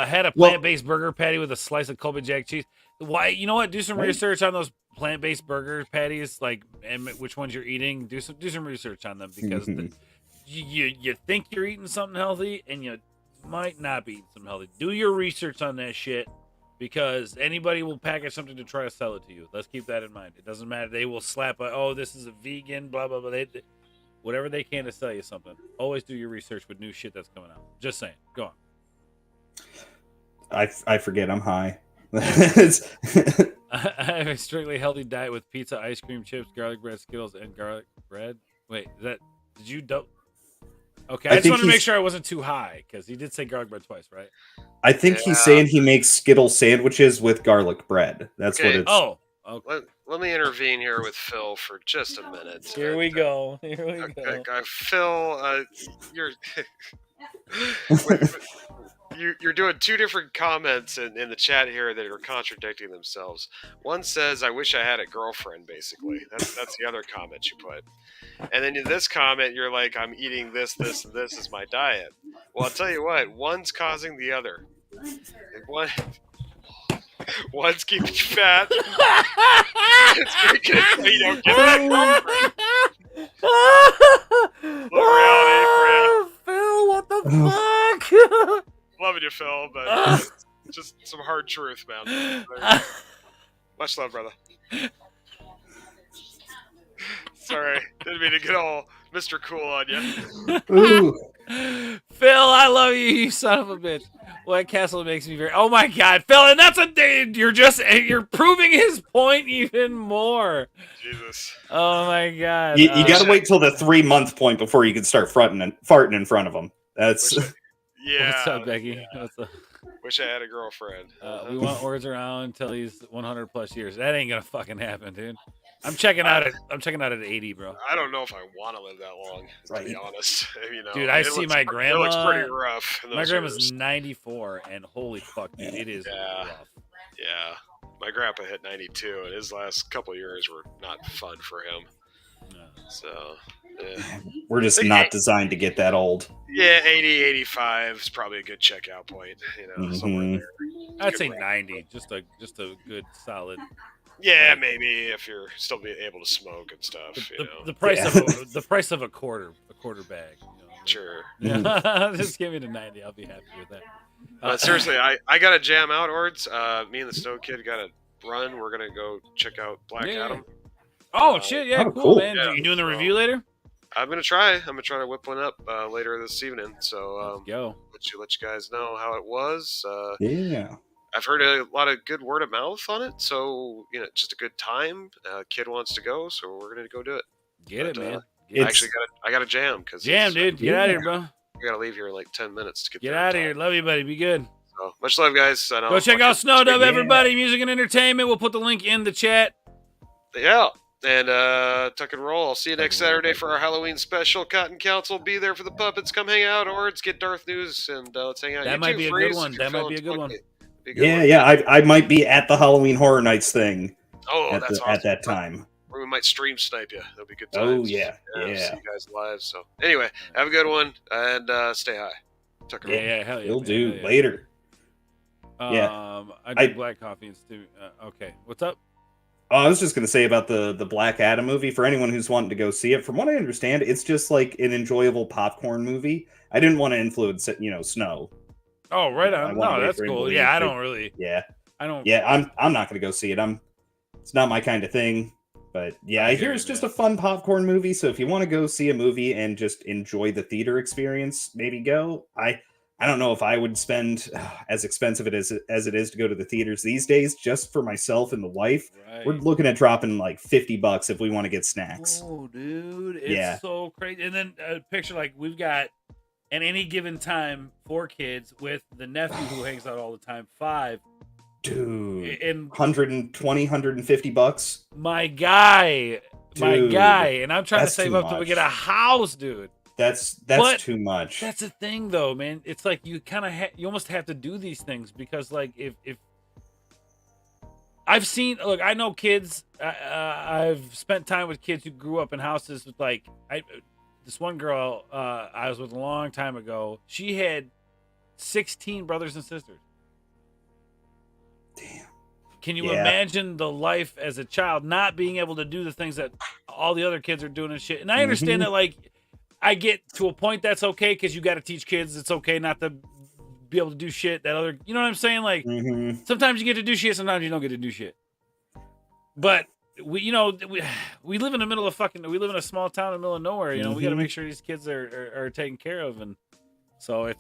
Had a plant-based burger patty with a slice of Colby Jack cheese. Why? You know what? Do some research on those plant-based burger patties, and which ones you're eating. Do some research on them because you think you're eating something healthy and you might not be eating something healthy. Do your research on that shit because anybody will package something to try to sell it to you. Let's keep that in mind. It doesn't matter. They will slap this is a vegan, blah blah blah. Whatever they can to sell you something. Always do your research with new shit that's coming out. Just saying. Go on. I forget I'm high. I have a strictly healthy diet with pizza, ice cream, chips, garlic bread, Skittles, and garlic bread. Wait, did you dope? Okay, I just wanted to make sure I wasn't too high because he did say garlic bread twice, right? I think he's saying he makes Skittle sandwiches with garlic bread. That's what it's. Oh, okay. Let me intervene here with Phil for just a minute. Here we go. Phil, you're doing two different comments in the chat here that are contradicting themselves. One says, "I wish I had a girlfriend." Basically, that's the other comment you put. And then in this comment, you're like, "I'm eating this, this, and this is my diet." Well, I'll tell you what. One's causing the other. One's keeping you fat. It's making it so you don't get that girlfriend. Look reality, Phil, what the fuck? Loving you, Phil, but just some hard truth, man. Much love, brother. Sorry, didn't mean to get all Mr. Cool on you. Ooh. Phil, I love you, you son of a bitch. White Castle makes me very. Oh my God, Phil, and that's you're proving his point even more. Jesus. Oh my God. You got to wait till the 3-month point before you can start farting in front of him. That's. Yeah. What's up, Becky? Yeah. What's up? Wish I had a girlfriend. We want words around until he's 100 plus years. That ain't gonna fucking happen, dude. I'm checking out at 80, bro. I don't know if I want to live that long, to be honest. Dude, I see my grandma. It looks pretty rough. My grandma's 94, and holy fuck, dude, it is rough. Yeah. My grandpa hit 92, and his last couple of years were not fun for him. No. So, yeah. We're just not designed to get that old. Yeah, 80, 85 is probably a good checkout point. Somewhere there. I'd say 90, just a good solid. Yeah, maybe if you're still being able to smoke and stuff. The price of a quarter bag. Sure. Yeah. Just give me the 90. I'll be happy with that. But seriously, I got to jam out, Ords. Me and the Snow Kid got to run. We're gonna go check out Black Adam. Oh shit! Yeah, cool, man. Yeah, you doing the review later? I'm gonna try to whip one up later this evening. So go. Let you guys know how it was. Yeah. I've heard a lot of good word of mouth on it, so just a good time. Kid wants to go, so we're gonna go do it. Get it, man. I got a jam because dude. Get out of here, bro. We gotta leave here in like 10 minutes to get out of here. Love you, buddy. Be good. So much love, guys. Go check out Snow Dub, everybody. Music and entertainment. We'll put the link in the chat. Yeah. And tuck and roll. I'll see you next Saturday for our Halloween special. Cotton Council, be there for the puppets. Come hang out, or get Darth News, and let's hang out. That might be a good one. That might be a good one. Be a good Yeah, one. yeah. I might be at the Halloween Horror Nights thing Oh, at that's the, awesome. at that time. Or we might stream snipe you. That'll be good Oh, times. yeah, yeah. See you guys live. So anyway, have a good one and stay high. Tucker. Yeah, hell yeah. Will man, do. hell yeah. Later. I drink black coffee instead. Okay, what's up? Oh, I was just going to say about the Black Adam movie. For anyone who's wanting to go see it, from what I understand, it's just like an enjoyable popcorn movie. I didn't want to influence it, Snow. Oh, right I on. wanna No, wait that's for him to cool. leave, Yeah, I but- don't really. Yeah, I don't. yeah. I'm not going to go see it. It's not my kind of thing. But yeah, I hear it's just a fun popcorn movie. So if you want to go see a movie and just enjoy the theater experience, maybe go. I don't know if I would spend as expensive as it is to go to the theaters these days, just for myself and the wife. Right. We're looking at dropping like $50 if we want to get snacks. Oh, dude, it's Yeah. so crazy. And then a picture like we've got at any given time 4 kids with the nephew who hangs out all the time, 5. Dude, And 120, $150. my guy, Dude, and I'm trying to that's save too up till we much. get a house, dude. That's But too much. That's the thing, though, man. It's like you kind of you almost have to do these things because, like, if I've seen, look, I know kids. I've spent time with kids who grew up in houses with like this one girl I was with a long time ago. She had 16 brothers and sisters. Damn. Can you Yeah. imagine the life as a child not being able to do the things that all the other kids are doing and shit? And I understand that, like, I get to a point that's okay because you got to teach kids it's okay not to be able to do shit that other, you know what I'm saying? Like, sometimes you get to do shit, sometimes you don't get to do shit. But we live in the middle of we live in a small town in the middle of nowhere. You know, we got to make sure these kids are taken care of, and so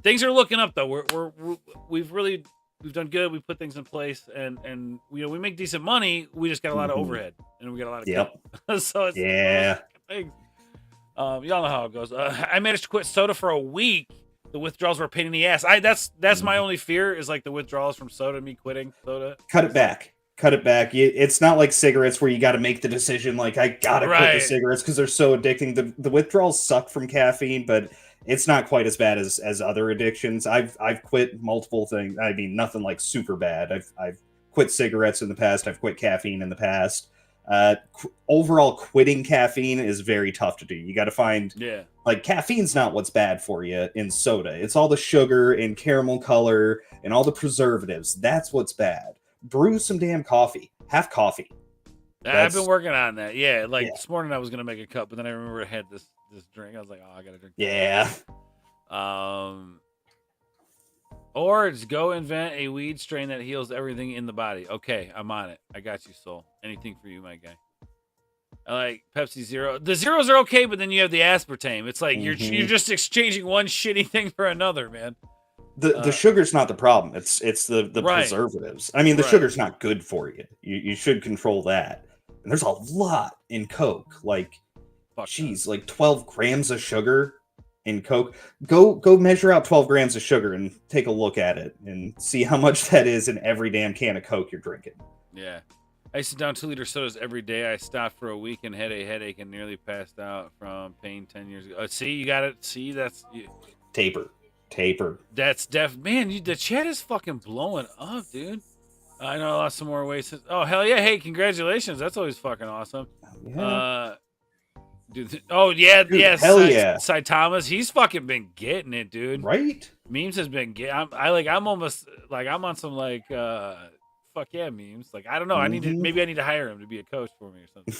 things are looking up though. We've done good. We put things in place, and we make decent money. We just got a lot of overhead, and we got a lot of so it's Yeah. things. Y'all know how it goes. I managed to quit soda for a week. The withdrawals were a pain in the ass. That's my only fear is like the withdrawals from soda. Me quitting soda. Cut it back. It's not like cigarettes where you got to make the decision like I gotta quit the cigarettes because they're so addicting. The withdrawals suck from caffeine, but it's not quite as bad as other addictions. I've quit multiple things. I mean, nothing like super bad. I've quit cigarettes in the past. I've quit caffeine in the past. Overall, quitting caffeine is very tough to do. You got to find like caffeine's not what's bad for you in soda. It's all the sugar and caramel color and all the preservatives. That's what's bad. Brew some damn coffee. Have coffee. I've been working on that. Yeah, this morning I was gonna make a cup, but then I remember I had this drink. I was like, oh, I gotta drink. Yeah. Or just go invent a weed strain that heals everything in the body. Okay, I'm on it. I got you, Soul. Anything for you, my guy. I like Pepsi Zero. The zeros are okay, but then you have the aspartame. It's like you're just exchanging one shitty thing for another, man. The sugar's not the problem. It's the preservatives. I mean, the sugar's not good for you. You should control that. And there's a lot in Coke. Like, like 12 grams of sugar in Coke. Go measure out 12 grams of sugar and take a look at it and see how much that is in every damn can of Coke you're drinking. Yeah. I used to down 2-liter sodas every day. I stopped for a week and had a headache and nearly passed out from pain 10 years ago. See, you got it. See, that's... Taper. That's man, the chat is fucking blowing up, dude. I know I lost some more weight. Oh, hell yeah. Hey, congratulations. That's always fucking awesome. Yeah. Dude, oh, yeah. Dude, yeah. hell yeah. Cy Thomas, he's fucking been getting it, dude. Right? Memes has been getting... I'm almost... I'm on some, fuck yeah memes. I don't know. Maybe I need to hire him to be a coach for me or something.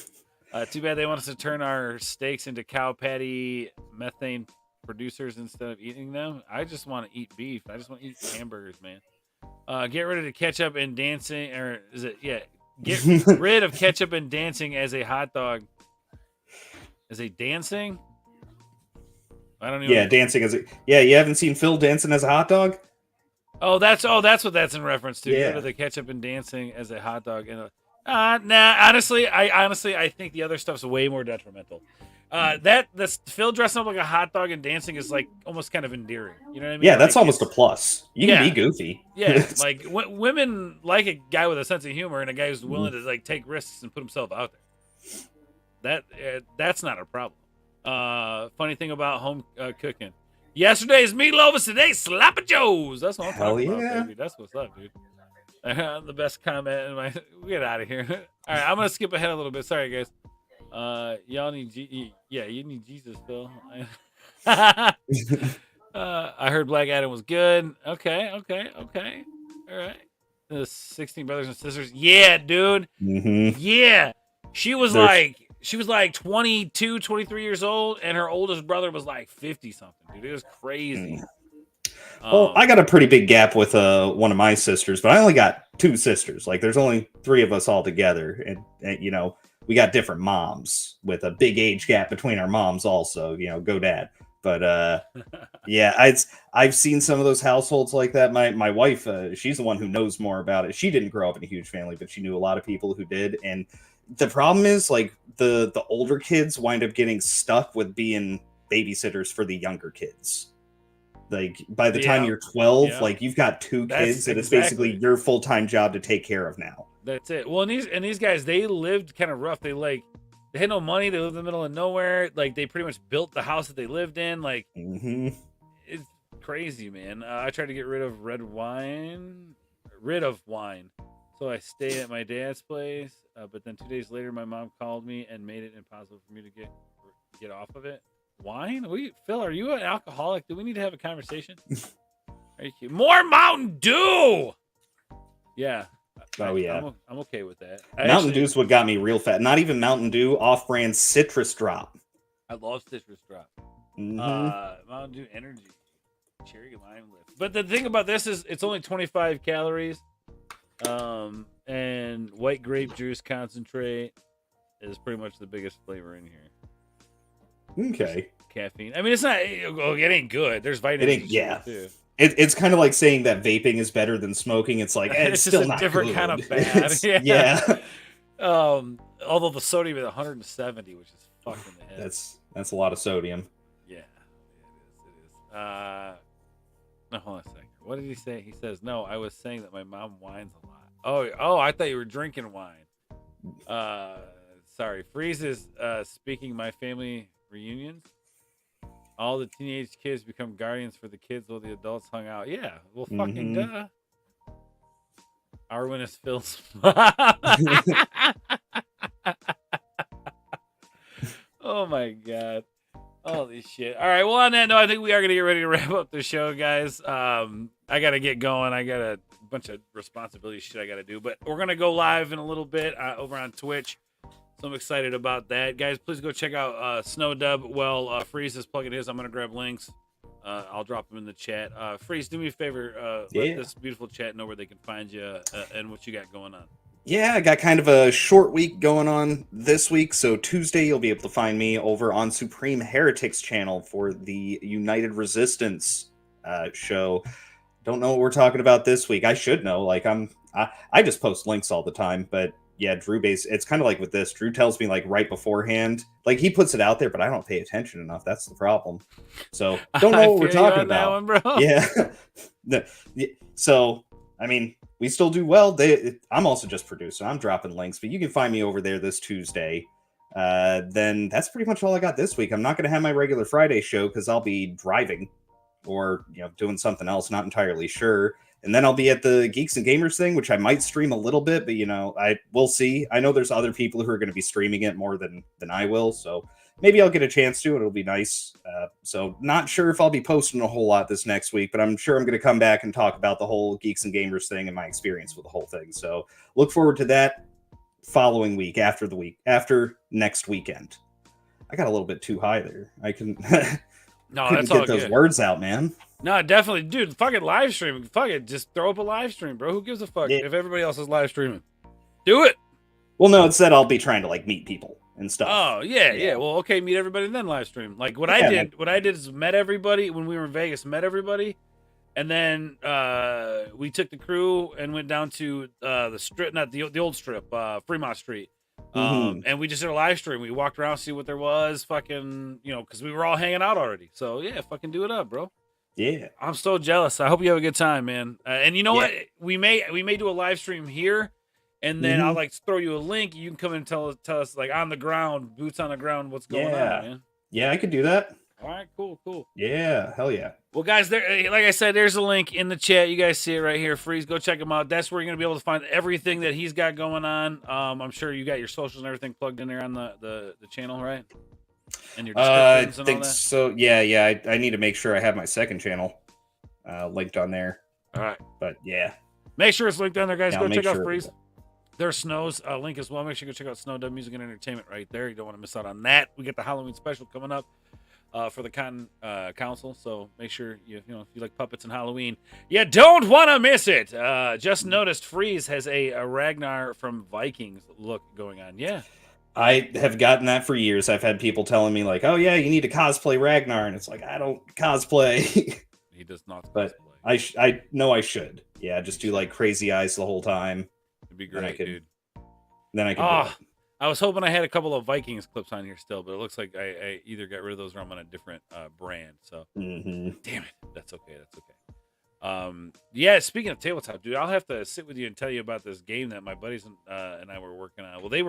Too bad they want us to turn our steaks into cow patty methane producers instead of eating them. I just want to eat beef. I just want to eat hamburgers, man. Get rid of the ketchup and dancing, or is it? Yeah, get rid of ketchup and dancing as a hot dog. As a dancing? I don't even. Yeah, dancing as a. Yeah, you haven't seen Phil dancing as a hot dog? Oh, that's what that's in reference to. Yeah. Get rid of the ketchup and dancing as a hot dog. And nah. Honestly, I think the other stuff's way more detrimental. That's Phil dressing up like a hot dog and dancing is almost kind of endearing. You know what I mean? Yeah, that's almost a plus. You can be goofy. Yeah, women like a guy with a sense of humor and a guy who's willing to take risks and put himself out there. That's not a problem. Funny thing about home cooking, Yesterday's Meatloaf is today's Slappa Joe's. That's what I'm Hell talking about, yeah. baby. That's what's up, dude. The best comment in my. Get out of here. All right, I'm gonna skip ahead a little bit. Sorry, guys. Y'all need you need Jesus, Phil. I heard Black Adam was good. Okay. All right. The 16 brothers and sisters. Yeah, dude. Mm-hmm. Yeah. She was like 22, 23 years old, and her oldest brother was like 50 something, dude. It was crazy. Well, I got a pretty big gap with one of my sisters, but I only got 2 sisters. Like, there's only 3 of us all together, and you know, we got different moms with a big age gap between our moms. Also, you know, go dad. But yeah, I've seen some of those households like that. My wife, she's the one who knows more about it. She didn't grow up in a huge family, but she knew a lot of people who did. And the problem is, like, the older kids wind up getting stuck with being babysitters for the younger kids. Like, by the time you're 12, like, you've got 2 kids that it's basically your full-time job to take care of now. That's it. Well, and these guys, they lived kind of rough. They had no money. They lived in the middle of nowhere. Like, they pretty much built the house that they lived in. Like, it's crazy, man. I tried to get rid of wine. So I stayed at my dad's place. But then 2 days later, my mom called me and made it impossible for me to get off of it. Wine? Phil, are you an alcoholic? Do we need to have a conversation? Are you kidding? More Mountain Dew! Yeah. Oh, yeah. I'm okay with that. Mountain Dew's what got me real fat. Not even Mountain Dew, off-brand Citrus Drop. I love Citrus Drop. Mountain Dew Energy. Cherry Lime Lift. But the thing about this is it's only 25 calories. And white grape juice concentrate is pretty much the biggest flavor in here. Okay. Caffeine. I mean, it's not. It ain't good. There's vitamins. Too. It's kind of like saying that vaping is better than smoking. It's like it's still just a not different good. kind of bad. Yeah. Although the sodium is 170, which is fucking the head. That's a lot of sodium. Yeah, it is. No, hold on a second. What did he say? He says, "No, I was saying that my mom whines a lot." Oh, I thought you were drinking wine. Sorry. Freeze is speaking my family reunions. All the teenage kids become guardians for the kids while the adults hung out. Yeah, well, fucking duh. Arwen is Phil's. Oh my god. Holy shit. All right, well, on that note, I think we are going to get ready to wrap up the show, guys. I got to get going. I got a bunch of responsibility shit I got to do, but we're going to go live in a little bit over on Twitch. So I'm excited about that. Guys, please go check out Snowdub. Well, Freeze is plugging his. I'm going to grab links. I'll drop them in the chat. Freeze, do me a favor. Let this beautiful chat know where they can find you and what you got going on. Yeah, I got kind of a short week going on this week. So Tuesday, you'll be able to find me over on Supreme Heretics channel for the United Resistance show. Don't know what we're talking about this week. I should know. Like, I just post links all the time, but yeah, Drew it's kind of like with this. Drew tells me like right beforehand, like he puts it out there, but I don't pay attention enough. That's the problem. So don't know what we're talking about. That one, bro. Yeah. So, I mean, we still do well. I'm also just producing. I'm dropping links, but you can find me over there this Tuesday. Then that's pretty much all I got this week. I'm not going to have my regular Friday show because I'll be driving or, doing something else. Not entirely sure. And then I'll be at the Geeks and Gamers thing, which I might stream a little bit, but we'll see. I know there's other people who are going to be streaming it more than I will, so maybe I'll get a chance to, and it'll be nice. So not sure if I'll be posting a whole lot this next week, but I'm sure I'm going to come back and talk about the whole Geeks and Gamers thing and my experience with the whole thing. So look forward to that following week, after next weekend. I got a little bit too high there. I can No, couldn't get those words out, man. No, definitely. Dude, fucking live streaming. Fuck it. Just throw up a live stream, bro. Who gives a fuck if everybody else is live streaming? Do it. Well, no, it's that I'll be trying to like meet people and stuff. Oh, yeah. Well, okay, meet everybody and then live stream. Like what I did is met everybody when we were in Vegas, met everybody. And then we took the crew and went down to the strip, not the old strip, Fremont Street. And we just did a live stream. We walked around, see what there was, fucking, because we were all hanging out already. So yeah, fucking do it up, bro. Yeah, I'm so jealous. I hope you have a good time, man. And you know what? We may do a live stream here, and then I'll like throw you a link. You can come and tell us like on the ground, boots on the ground, what's going on, man. Yeah, I could do that. All right, cool. Yeah, hell yeah. Well, guys, there, like I said, there's a link in the chat. You guys see it right here. Freeze, go check him out. That's where you're going to be able to find everything that he's got going on. I'm sure you got your socials and everything plugged in there on the channel, right? And your I descriptions and think all that? so. Yeah. I need to make sure I have my second channel linked on there. All right. But yeah. Make sure it's linked down there, guys. Yeah, Go I'll check make out sure. Freeze. There's Snow's link as well. Make sure you go check out Snow Dub Music and Entertainment right there. You don't want to miss out on that. We get the Halloween special coming up for the Cotton Council. So make sure if you like puppets and Halloween, you don't want to miss it. Just noticed Freeze has a Ragnar from Vikings look going on. Yeah. I have gotten that for years. I've had people telling me like, "Oh yeah, you need to cosplay Ragnar," and it's like I don't cosplay. He does not But cosplay. I know I should. Yeah, just do like crazy eyes the whole time. It'd be Then I great, could- dude. Then I can. Do it. I was hoping I had a couple of Vikings clips on here still, but it looks like I either got rid of those or I'm on a different brand. So Mhm. damn it. That's okay. Yeah, speaking of tabletop, dude, I'll have to sit with you and tell you about this game that my buddies and I were working on. Well, they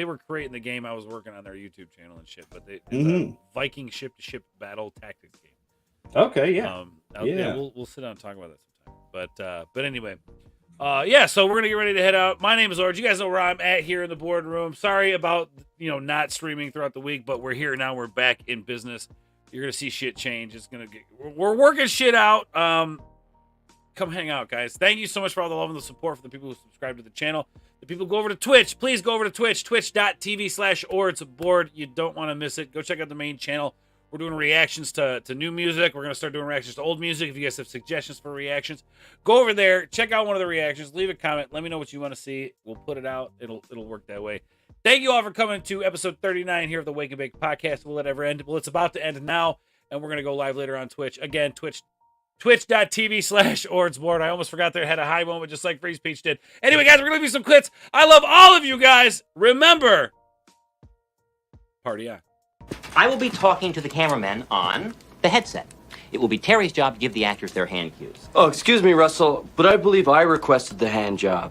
were creating the game. I was working on their YouTube channel and shit, but it's a Viking ship-to-ship battle tactics game. Okay, yeah. Yeah, we'll sit down and talk about that sometime. But anyway, yeah. So we're gonna get ready to head out. My name is Orge. You guys know where I'm at here in the boardroom. Sorry about not streaming throughout the week, but we're here now. We're back in business. You're gonna see shit change. We're working shit out. Come hang out, guys. Thank you so much for all the love and the support for the people who subscribe to the channel. The people who go over to Twitch, please go over to Twitch, twitch.tv/OrdsBoard. You don't want to miss it. Go check out the main channel. We're doing reactions to new music. We're going to start doing reactions to old music. If you guys have suggestions for reactions, go over there, check out one of the reactions, leave a comment, let me know what you want to see. We'll put it out. It'll work that way. Thank you all for coming to episode 39 here of the Wake and Bake podcast. Will it ever end? Well, it's about to end now, and we're going to go live later on Twitch. Again, twitch.tv/OrdsBoard. I almost forgot there. Had a high moment just like Freeze Peach did. Anyway, guys, we're going to leave you some clips. I love all of you guys. Remember, party on. I will be talking to the cameramen on the headset. It will be Terry's job to give the actors their hand cues. Oh, excuse me, Russell, but I believe I requested the hand job.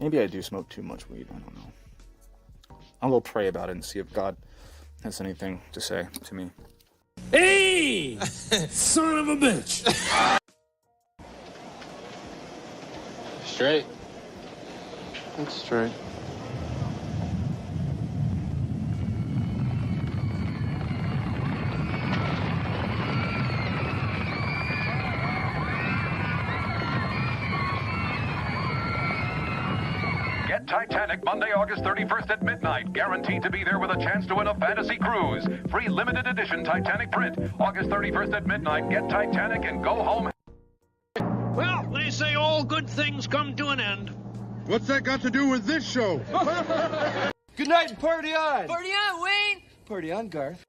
Maybe I do smoke too much weed. I don't know. I'll go pray about it and see if God has anything to say to me. Hey! Son of a bitch! Straight. It's straight. Get Titanic Monday, August 31st at midnight. Guaranteed to be there with a chance to win a fantasy cruise. Free limited edition Titanic print. August 31st at midnight. Get Titanic and go home. Well, they say all good things come to an end. What's that got to do with this show? Good night and party on! Party on, Wayne! Party on, Garth.